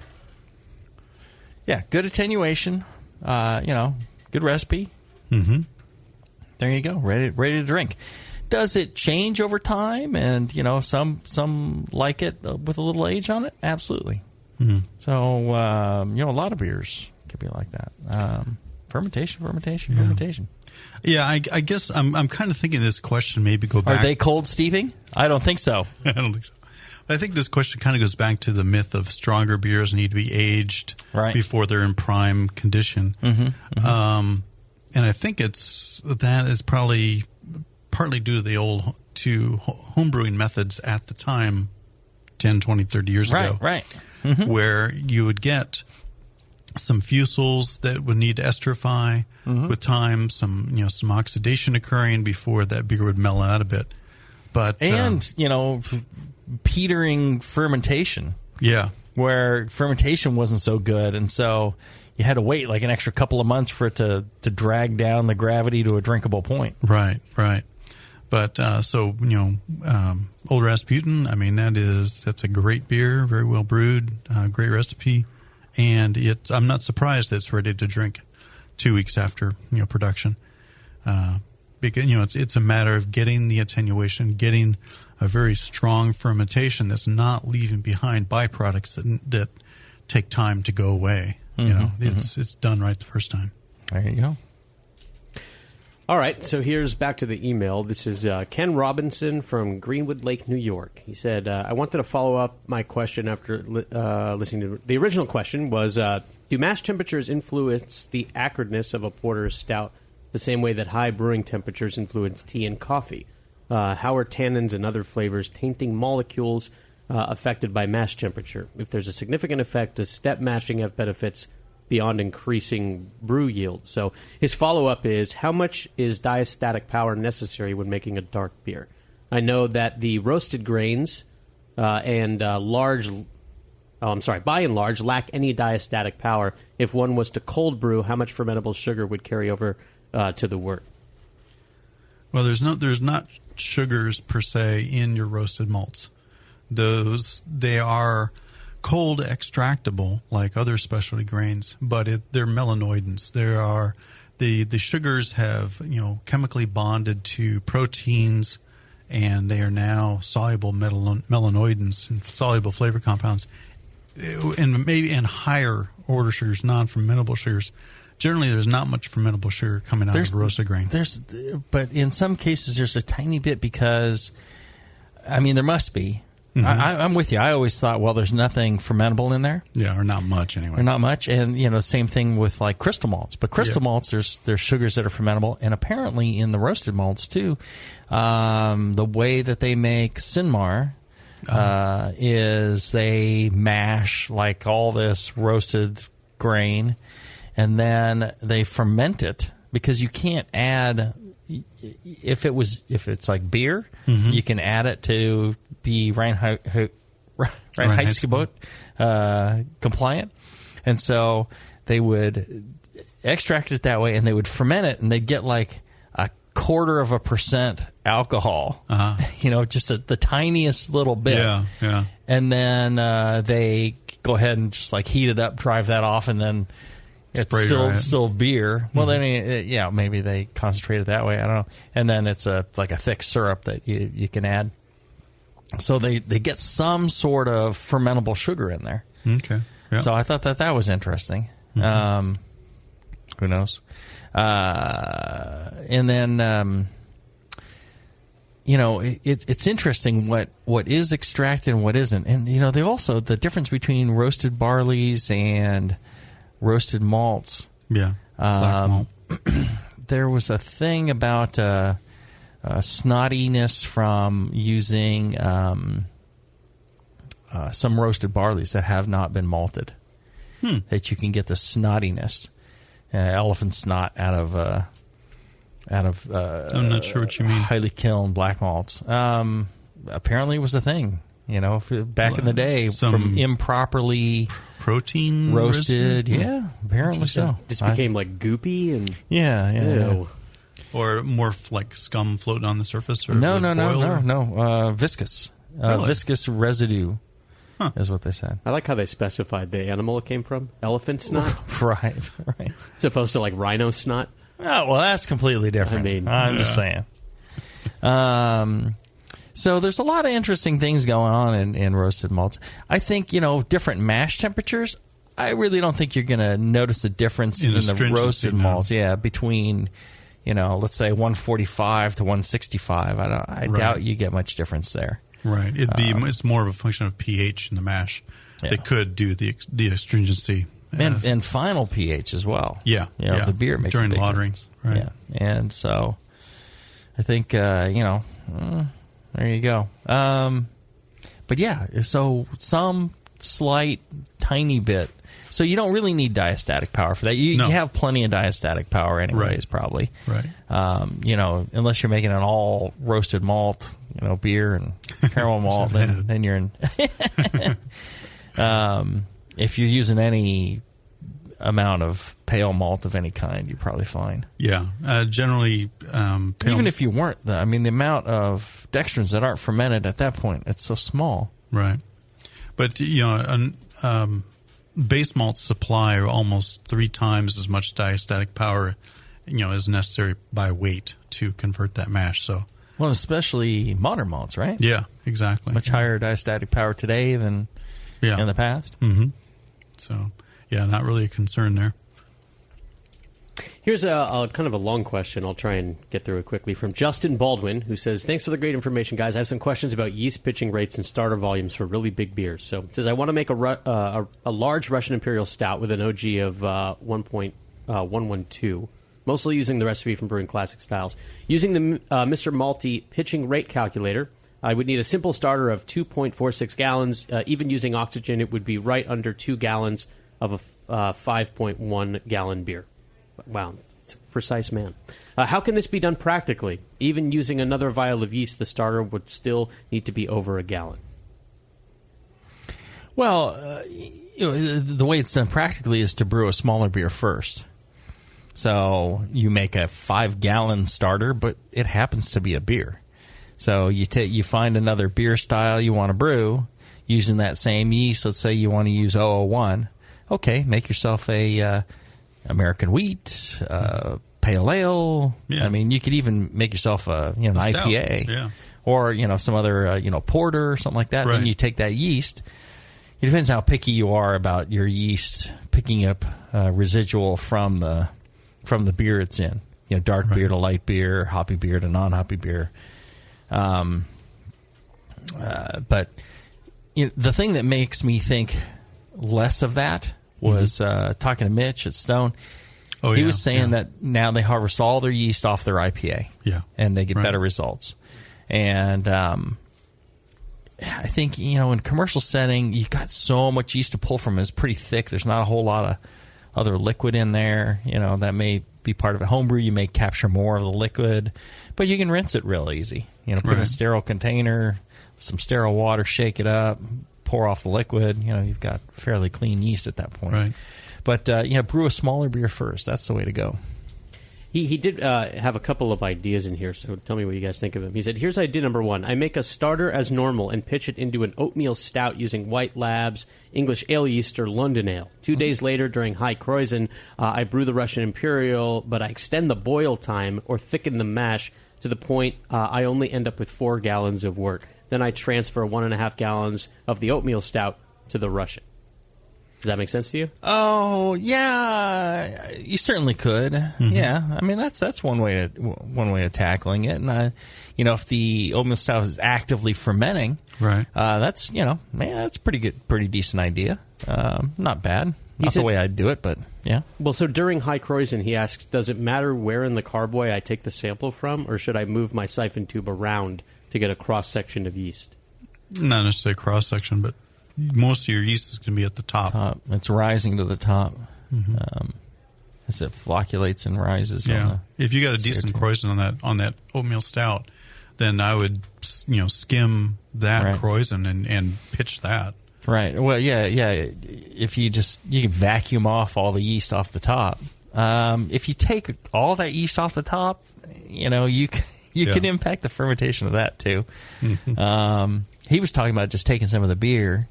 good attenuation. Good recipe. Mm-hmm. There you go. Ready to drink. Does it change over time? And, some like it with a little age on it? Absolutely. Mm-hmm. So, a lot of beers could be like that. Fermentation. Yeah, I guess I'm kind of thinking this question maybe go back. Are they cold steeping? I don't think so. I don't think so. But I think this question kind of goes back to the myth of stronger beers need to be aged before they're in prime condition. Mm-hmm. And I think that is probably partly due to the old homebrewing methods at the time, 10, 20, 30 years ago. Right. Mm-hmm. Where you would get some fusels that would need to esterify with time, some oxidation occurring before that beer would mellow out a bit. But petering fermentation. Yeah. Where fermentation wasn't so good, and so you had to wait like an extra couple of months for it to drag down the gravity to a drinkable point. Right. But Old Rasputin, I mean, that's a great beer, very well brewed, great recipe, and I'm not surprised that it's ready to drink 2 weeks after production. Because it's a matter of getting the attenuation, getting a very strong fermentation that's not leaving behind byproducts that take time to go away. It's done right the first time. There you go. All right, so here's back to the email. This is Ken Robinson from Greenwood Lake, New York. He said, I wanted to follow up my question after listening to the original question was, do mash temperatures influence the acridness of a porter or stout the same way that high brewing temperatures influence tea and coffee? How are tannins and other flavors tainting molecules affected by mash temperature? If there's a significant effect, does step mashing have benefits beyond increasing brew yield? So his follow-up is, how much is diastatic power necessary when making a dark beer? I know that the roasted grains by and large, lack any diastatic power. If one was to cold brew, how much fermentable sugar would carry over to the wort? Well, there's not sugars per se in your roasted malts. They are cold extractable like other specialty grains, but they're melanoidins. The sugars have chemically bonded to proteins, and they are now soluble melanoidins and soluble flavor compounds, and higher order sugars, non-fermentable sugars. Generally, there's not much fermentable sugar coming out of roasted grain. But in some cases, there's a tiny bit because, there must be. Mm-hmm. I'm with you. I always thought, well, there's nothing fermentable in there. Yeah, or not much anyway. Or not much. And, same thing with like crystal malts. But crystal malts, there's sugars that are fermentable. And apparently in the roasted malts too, the way that they make Sinmar is they mash like all this roasted grain, and then they ferment it, because you can't add, if it's like beer, mm-hmm. you can add it to be Reinheitsgebot compliant, and so they would extract it that way, and they would ferment it, and they'd get like 0.25% alcohol, just the tiniest little bit, yeah, and then they go ahead and just like heat it up, drive that off, and then it's still beer. Well, mm-hmm. then maybe they concentrate it that way. I don't know. And then it's like a thick syrup that you can add. So they get some sort of fermentable sugar in there. Okay. Yep. So I thought that was interesting. Mm-hmm. Who knows? And then it's interesting what is extracted and what isn't. And they also, the difference between roasted barleys and roasted malts. Yeah. Black malt. There was a thing about snottiness from using some roasted barleys that have not been malted. That you can get the snottiness, elephant snot out of I'm not sure what you mean. Highly kilned black malts. Apparently, it was a thing. Back in the day, from improperly protein roasted. Yeah, apparently so. Just became like goopy and yeah. Or more like scum floating on the surface. Or No. Viscous. Really? Viscous residue is what they said. I like how they specified the animal it came from. Elephant snot. Right. As opposed to like rhino snot. Oh, well, that's completely different. I'm just saying. So there's a lot of interesting things going on in roasted malts. I think, different mash temperatures, I really don't think you're going to notice a difference in the roasted malts. Yeah, between, let's say 145 to 165. I doubt you get much difference there. Right. It's more of a function of pH in the mash. Yeah. They could do the astringency. And final pH as well. Yeah. The beer makes during a big lautering. difference. Right. Yeah. And so I think, there you go. But yeah, so some slight tiny bit. So you don't really need diastatic power for that. You have plenty of diastatic power anyways, probably. Right. Unless you're making an all roasted malt, beer and caramel malt, then you're in. If you're using any amount of pale malt of any kind, you're probably fine. Yeah. Generally, even if you weren't, the amount of dextrins that aren't fermented at that point, it's so small. Right. But, base malts supply almost 3 times as much diastatic power is necessary by weight to convert that mash. So, well, especially modern malts, right? Yeah, exactly. Much higher diastatic power today than in the past. Mm-hmm. So, yeah, not really a concern there. Here's a kind of a long question. I'll try and get through it quickly. From Justin Baldwin, who says, thanks for the great information, guys. I have some questions about yeast pitching rates and starter volumes for really big beers. So it says, I want to make a large Russian Imperial Stout with an OG of 1.112, mostly using the recipe from Brewing Classic Styles. Using the Mr. Malty pitching rate calculator, I would need a simple starter of 2.46 gallons. Even using oxygen, it would be right under 2 gallons of a 5.1 gallon beer. Wow, it's a precise man. How can this be done practically? Even using another vial of yeast, the starter would still need to be over a gallon. Well, the way it's done practically is to brew a smaller beer first. So you make a 5-gallon starter, but it happens to be a beer. So you find another beer style you want to brew using that same yeast. Let's say you want to use 001. Okay, make yourself a American wheat, pale ale. Yeah. I mean, you could even make yourself an IPA, or some other porter or something like that. Right. And you take that yeast. It depends how picky you are about your yeast picking up residual from the beer it's in. Dark beer to light beer, hoppy beer to non-hoppy beer. But the thing that makes me think less of that was talking to Mitch at Stone. He was saying that now they harvest all their yeast off their IPA, and they get better results. And I think in commercial setting, you've got so much yeast to pull from. It's pretty thick. There's not a whole lot of other liquid in there. That may be part of it. Homebrew, you may capture more of the liquid, but you can rinse it real easy. Put in a sterile container, some sterile water, shake it up, pour off the liquid. You've got fairly clean yeast at that point. Right. But brew a smaller beer first. That's the way to go. He did have a couple of ideas in here, so tell me what you guys think of them. He said, here's idea number 1. I make a starter as normal and pitch it into an oatmeal stout using White Labs, English ale yeast, or London ale. 2 days later, during high kreuzen, I brew the Russian Imperial, but I extend the boil time or thicken the mash to the point I only end up with 4 gallons of wort. Then I transfer 1.5 gallons of the oatmeal stout to the Russian. Does that make sense to you? Oh, yeah, you certainly could. Mm-hmm. Yeah, I mean that's one way of tackling it. And if the oatmeal stout is actively fermenting, right? That's that's pretty good, pretty decent idea. Not bad. Not the way I'd do it, but yeah. Well, so during high kreuzen, he asks, does it matter where in the carboy I take the sample from, or should I move my siphon tube around to get a cross section of yeast? Not necessarily cross section, but most of your yeast is going to be at the top. It's rising to the top as it flocculates and rises. Yeah, if you got a decent kreuzen on that oatmeal stout, then I would skim that kreuzen and pitch that. Right. Well, yeah. If you can vacuum off all the yeast off the top. If you take all that yeast off the top, you can impact the fermentation of that too. Mm-hmm. He was talking about just taking some of the beer.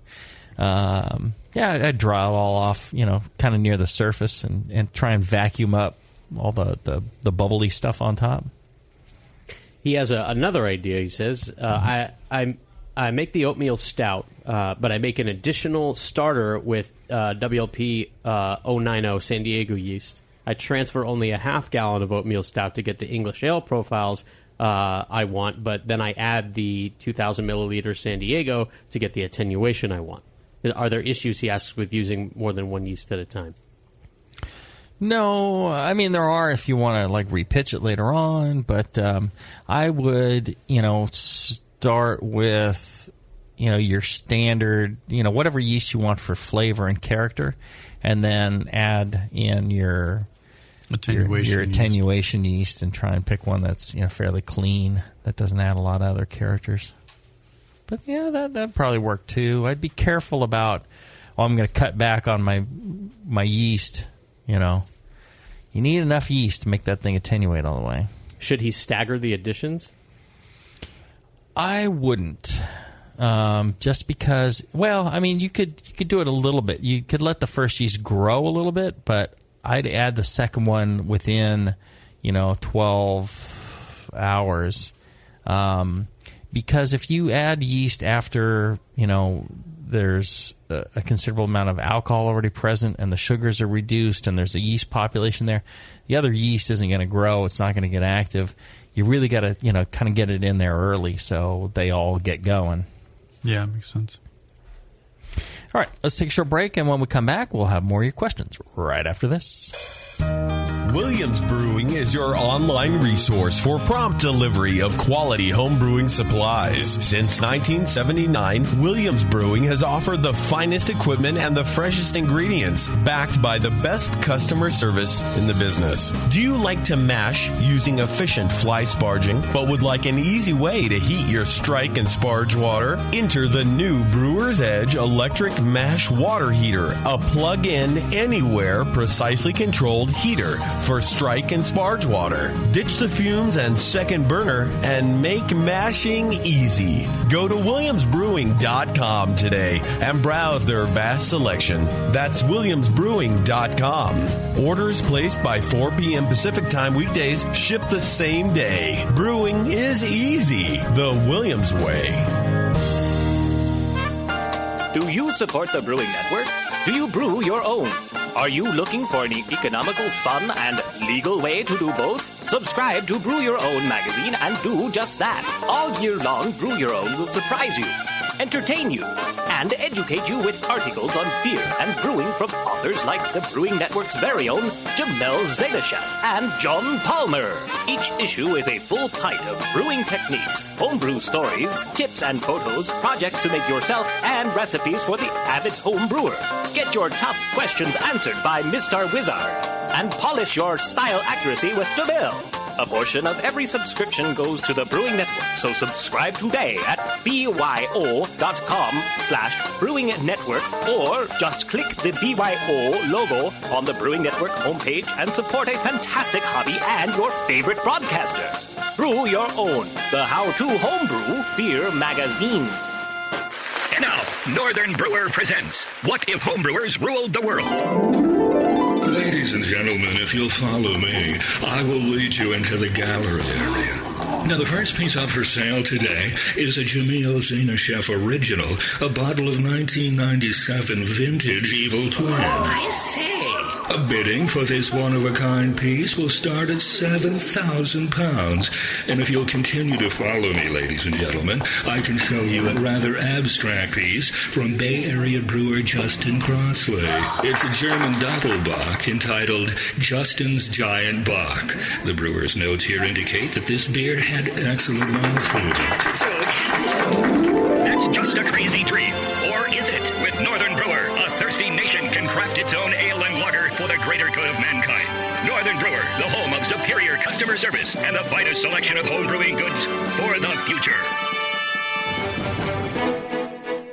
I'd draw it all off, kind of near the surface and try and vacuum up all the bubbly stuff on top. He has another idea. He says, I make the oatmeal stout, but I make an additional starter with WLP 090 San Diego yeast. I transfer only a half gallon of oatmeal stout to get the English ale profiles I want, but then I add the 2,000 milliliter San Diego to get the attenuation I want. Are there issues, he asks, with using more than one yeast at a time? No, I mean, there are if you want to repitch it later on, but I would, start with, your standard, whatever yeast you want for flavor and character, and then add in your attenuation yeast and try and pick one that's fairly clean, that doesn't add a lot of other characters. But yeah, that'd probably work too. I'd be careful about, I'm going to cut back on my yeast. You need enough yeast to make that thing attenuate all the way. Should he stagger the additions? I wouldn't. Just because, you could do it a little bit. You could let the first yeast grow a little bit, but I'd add the second one within, 12 hours. Because if you add yeast after, there's a considerable amount of alcohol already present and the sugars are reduced and there's a yeast population there, the other yeast isn't going to grow. It's not going to get active. You really got to, kind of get it in there early so they all get going. Yeah, makes sense. All right, let's take a short break, and when we come back, we'll have more of your questions right after this. Williams Brewing is your online resource for prompt delivery of quality home brewing supplies. Since 1979, Williams Brewing has offered the finest equipment and the freshest ingredients, backed by the best customer service in the business. Do you like to mash using efficient fly sparging, but would like an easy way to heat your strike and sparge water? Enter the new Brewer's Edge electric mash water heater, a plug-in, anywhere, precisely controlled heater for strike and sparge water. Ditch the fumes and second burner and make mashing easy. Go to williamsbrewing.com today and browse their vast selection. That's williamsbrewing.com. Orders placed by 4 p.m. Pacific Time weekdays ship the same day. Brewing is easy the Williams way. Do you support the Brewing Network? Do you brew your own? Are you looking for an economical, fun, and legal way to do both? Subscribe to Brew Your Own magazine and do just that. All year long, Brew Your Own will surprise you, entertain you, and educate you with articles on beer and brewing from authors like the Brewing Network's very own Jamil Zainashev and John Palmer. Each issue is a full pint of brewing techniques, homebrew stories, tips and photos, projects to make yourself, and recipes for the avid home brewer. Get your tough questions answered by Mr. Wizard and polish your style accuracy with Jamil. A portion of every subscription goes to the Brewing Network, so subscribe today at byo.com/Brewing Network, or just click the BYO logo on the Brewing Network homepage and support a fantastic hobby and your favorite broadcaster. Brew Your Own, the how-to homebrew beer magazine. And now, Northern Brewer presents What If Homebrewers Ruled the World? Ladies and gentlemen, if you'll follow me, I will lead you into the gallery area. Now, the first piece up for sale today is a Jamil Zainashev original, a bottle of 1997 vintage Evil Twin. Oh, I see. A bidding for this one-of-a-kind piece will start at £7,000. And if you'll continue to follow me, ladies and gentlemen, I can show you a rather abstract piece from Bay Area brewer Justin Crossley. It's a German Doppelbock entitled Justin's Giant Bock. The brewer's notes here indicate that this beer had excellent mouthfeel. That's just a crazy dream. Or is it? With Northern Brewer, a thirsty nation can craft its own ale and lager for the greater good of mankind. Northern Brewer, the home of superior customer service and the finest selection of home brewing goods for the future.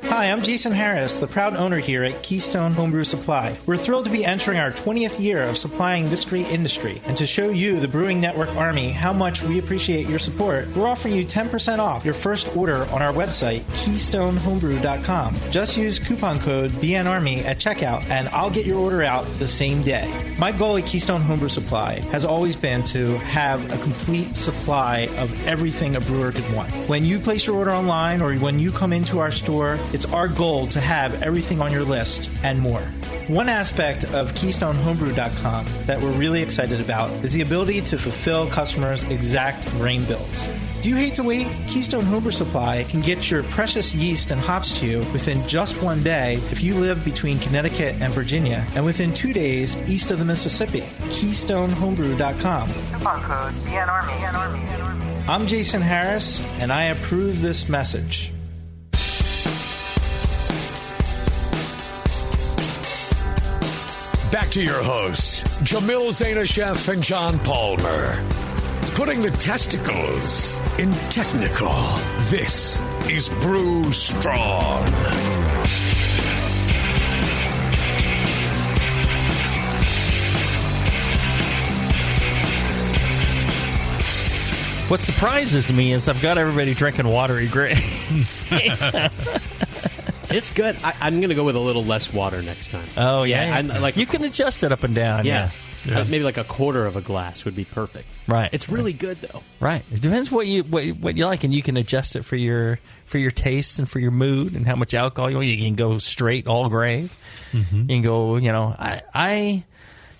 Hi, I'm Jason Harris, the proud owner here at Keystone Homebrew Supply. We're thrilled to be entering our 20th year of supplying this great industry. And to show you, the Brewing Network Army, how much we appreciate your support, we're offering you 10% off your first order on our website, KeystoneHomebrew.com. Just use coupon code BNARMY at checkout, and I'll get your order out the same day. My goal at Keystone Homebrew Supply has always been to have a complete supply of everything a brewer could want. When you place your order online or when you come into our store, it's our goal to have everything on your list and more. One aspect of KeystoneHomebrew.com that we're really excited about is the ability to fulfill customers' exact grain bills. Do you hate to wait? Keystone Homebrew Supply can get your precious yeast and hops to you within just one day if you live between Connecticut and Virginia, and within 2 days east of the Mississippi. KeystoneHomebrew.com. Coupon code BNARMY. I'm Jason Harris, and I approve this message. Back to your hosts, Jamil Zainashev and John Palmer. Putting the testicles in technical. This is Brew Strong. What surprises me is I've got everybody drinking watery grain. It's good. I'm going to go with a little less water next time. Oh, yeah. I'm, like, you can adjust it up and down. Yeah. Yeah. Maybe like a quarter of a glass would be perfect. Right. It's really good though. Right. It depends what you like, and you can adjust it for your taste and for your mood and how much alcohol you want. You can go straight all grave. Mm-hmm. You can go. I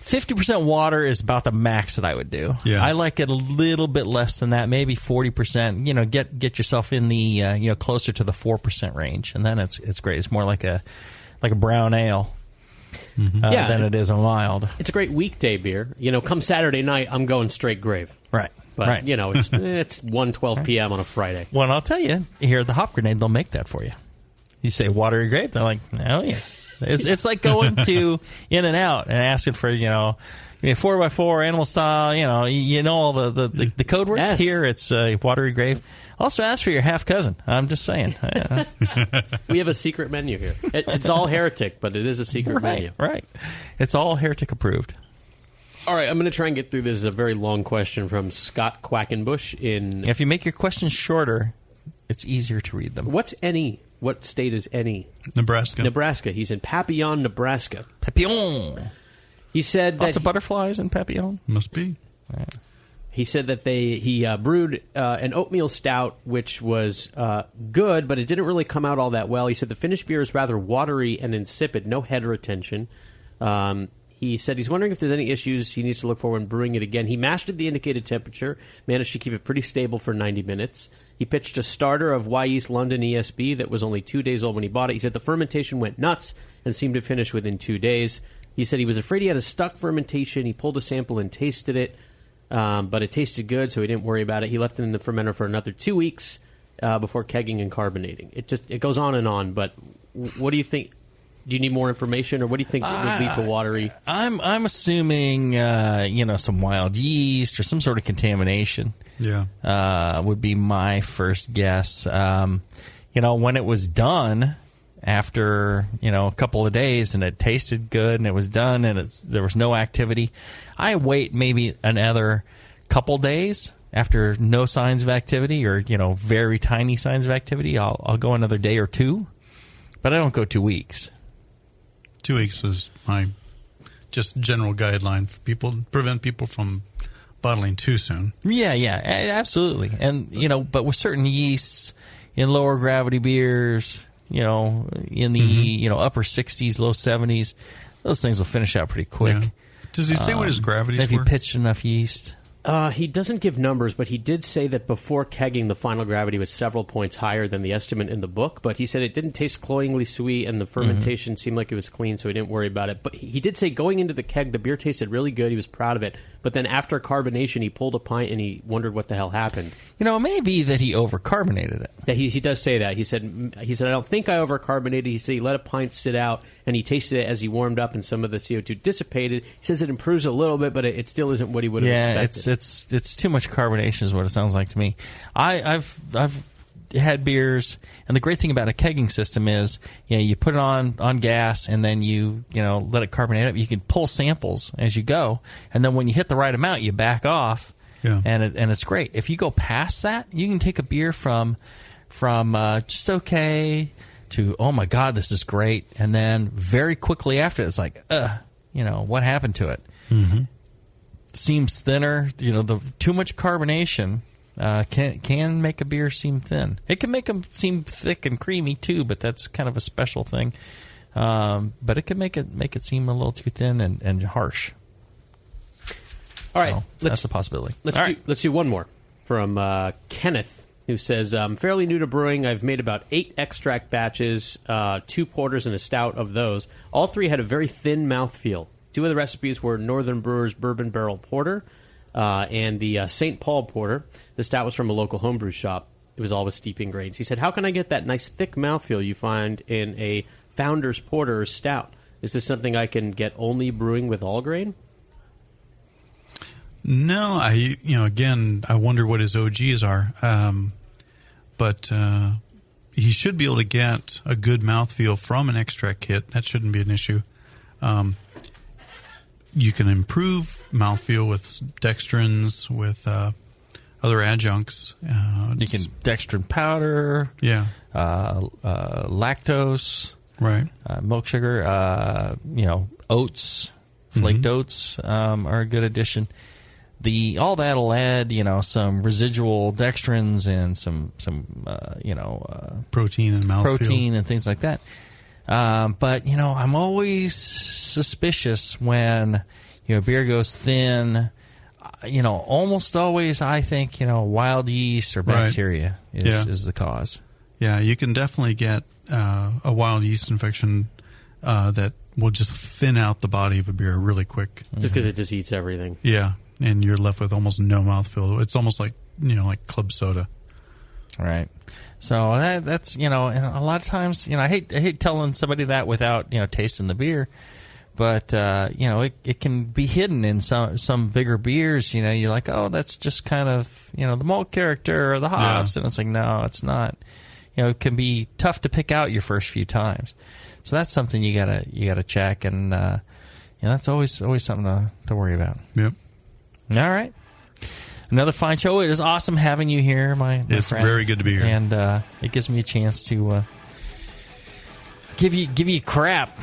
50% water is about the max that I would do. Yeah. I like it a little bit less than that, maybe 40%. Get yourself in the closer to the 4% range, and then it's great. It's more like a brown ale. Mm-hmm. Than it is a mild. It's a great weekday beer. Come Saturday night, I'm going straight grave. Right. But, right. it's 1:12 p.m. on a Friday. Well, and I'll tell you, here at the Hop Grenade, they'll make that for you. You say watery grape, they're like, oh, yeah. It's like going to In-N-Out and asking for, 4x4 animal style, all the code words. Yes. Here, it's watery grape. Also ask for your half cousin. I'm just saying. We have a secret menu here. It's all heretic, but it is a secret menu. Right. It's all heretic approved. All right, I'm going to try and get through this. This is a very long question from Scott Quackenbush If you make your questions shorter, it's easier to read them. What's any? What state is any? Nebraska. Nebraska. He's in Papillon, Nebraska. Papillon. He said lots of butterflies in Papillon. Must be. Right. He said that he brewed an oatmeal stout, which was good, but it didn't really come out all that well. He said the finished beer is rather watery and insipid, no head retention. He said he's wondering if there's any issues he needs to look for when brewing it again. He mashed at the indicated temperature, managed to keep it pretty stable for 90 minutes. He pitched a starter of Y East London ESB that was only 2 days old when he bought it. He said the fermentation went nuts and seemed to finish within 2 days. He said he was afraid he had a stuck fermentation. He pulled a sample and tasted it. But it tasted good, so he didn't worry about it. He left it in the fermenter for another 2 weeks before kegging and carbonating. It goes on and on. But what do you think? Do you need more information, or what do you think would lead to watery? I'm assuming some wild yeast or some sort of contamination. Yeah, would be my first guess. When it was done. After a couple of days and it tasted good and it was done and there was no activity, I wait maybe another couple days after no signs of activity or very tiny signs of activity. I'll go another day or two, but I don't go 2 weeks. 2 weeks is my just general guideline for people to prevent people from bottling too soon. Yeah, absolutely. And but with certain yeasts in lower gravity beers. In the upper 60s, low 70s, those things will finish out pretty quick. Yeah. Does he say what his gravities if were? If you pitched enough yeast. He doesn't give numbers, but he did say that before kegging, the final gravity was several points higher than the estimate in the book. But he said it didn't taste cloyingly sweet, and the fermentation seemed like it was clean, so he didn't worry about it. But he did say going into the keg, the beer tasted really good. He was proud of it. But then after carbonation, he pulled a pint, and he wondered what the hell happened. It may be that he over-carbonated it. Yeah, he does say that. He said, I don't think I over-carbonated. He said he let a pint sit out, and he tasted it as he warmed up, and some of the CO2 dissipated. He says it improves a little bit, but it still isn't what he would have expected. It's too much carbonation is what it sounds like to me. I've had beers, and the great thing about a kegging system is you put it on gas, and then you let it carbonate up. You can pull samples as you go, and then when you hit the right amount, you back off. Yeah. And it's great. If you go past that, you can take a beer from just okay to, oh my God, this is great, and then very quickly after it's like, what happened to it? Mm-hmm. Seems thinner. The too much carbonation can make a beer seem thin. It can make them seem thick and creamy too, but that's kind of a special thing. But it can make it seem a little too thin and harsh. All right, that's a possibility. Let's do one more from Kenneth, who says, I'm fairly new to brewing. I've made about 8 extract batches, 2 porters and a stout of those. All 3 had a very thin mouthfeel. 2 of the recipes were Northern Brewer's Bourbon Barrel Porter and the St. Paul Porter. The stout was from a local homebrew shop. It was all with steeping grains. He said, how can I get that nice thick mouthfeel you find in a Founder's Porter or stout? Is this something I can get only brewing with all grain? No, again, I wonder what his OGs are. But he should be able to get a good mouthfeel from an extract kit. That shouldn't be an issue. You can improve mouthfeel with dextrins, with other adjuncts. You can dextrin powder. Yeah. Lactose. Right. Milk sugar. Oats. Flaked oats are a good addition. All that'll add, some residual dextrins and some protein and mouthfeel. Protein and things like that. But I'm always suspicious when beer goes thin. Almost always I think wild yeast or bacteria is the cause. Yeah, you can definitely get a wild yeast infection that will just thin out the body of a beer really quick. Just because it just eats everything. Yeah, and you're left with almost no mouthfeel. It's almost like like club soda. Right. So that's and a lot of times I hate telling somebody that without tasting the beer, but it can be hidden in some bigger beers. You're like, oh, that's just kind of the malt character or the hops, and it's like, no, it's not. It can be tough to pick out your first few times. So that's something you gotta check, and that's always something to worry about. Yep. All right. Another fine show. It is awesome having you here, my It's friend. very good to be here, and it gives me a chance to give you crap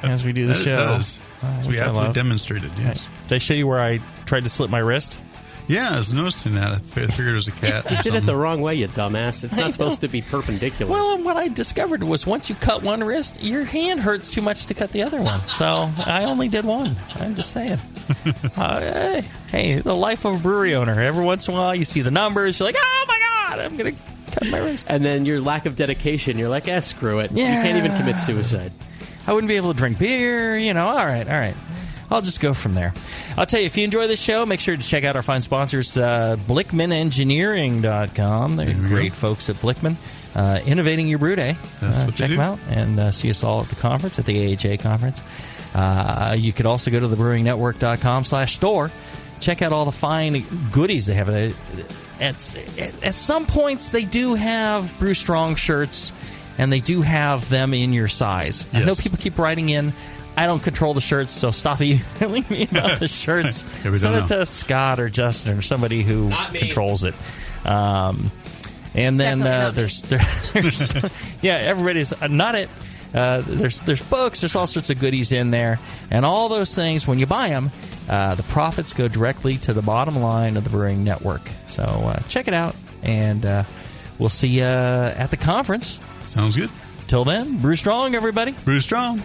as we do the show. It does. We absolutely demonstrated. Yes. Right. Did I show you where I tried to slit my wrist? Yeah, I was noticing that. I figured it was a cat. You did it the wrong way, you dumbass. It's not supposed to be perpendicular. Well, what I discovered was once you cut one wrist, your hand hurts too much to cut the other one. So I only did one. I'm just saying. Hey, the life of a brewery owner. Every once in a while, you see the numbers. You're like, oh, my God, I'm going to cut my wrist. And then your lack of dedication, you're like, screw it. Yeah. You can't even commit suicide. I wouldn't be able to drink beer. All right. I'll just go from there. I'll tell you, if you enjoy this show, make sure to check out our fine sponsors, BlickmanEngineering.com. They're great folks at Blickman. Innovating your brew day. Check them out and see us all at the conference, at the AHA conference. You could also go to thebrewingnetwork.com/store. Check out all the fine goodies they have. At some points, they do have Brew Strong shirts, and they do have them in your size. Yes. I know people keep writing in, I don't control the shirts, so stop emailing me about the shirts. Send it to Scott or Justin or somebody who controls it. And then there's everybody's not it. There's books, there's all sorts of goodies in there, and all those things. When you buy them, the profits go directly to the bottom line of the Brewing Network. So check it out, and we'll see you at the conference. Sounds good. Till then, brew strong, everybody. Brew strong.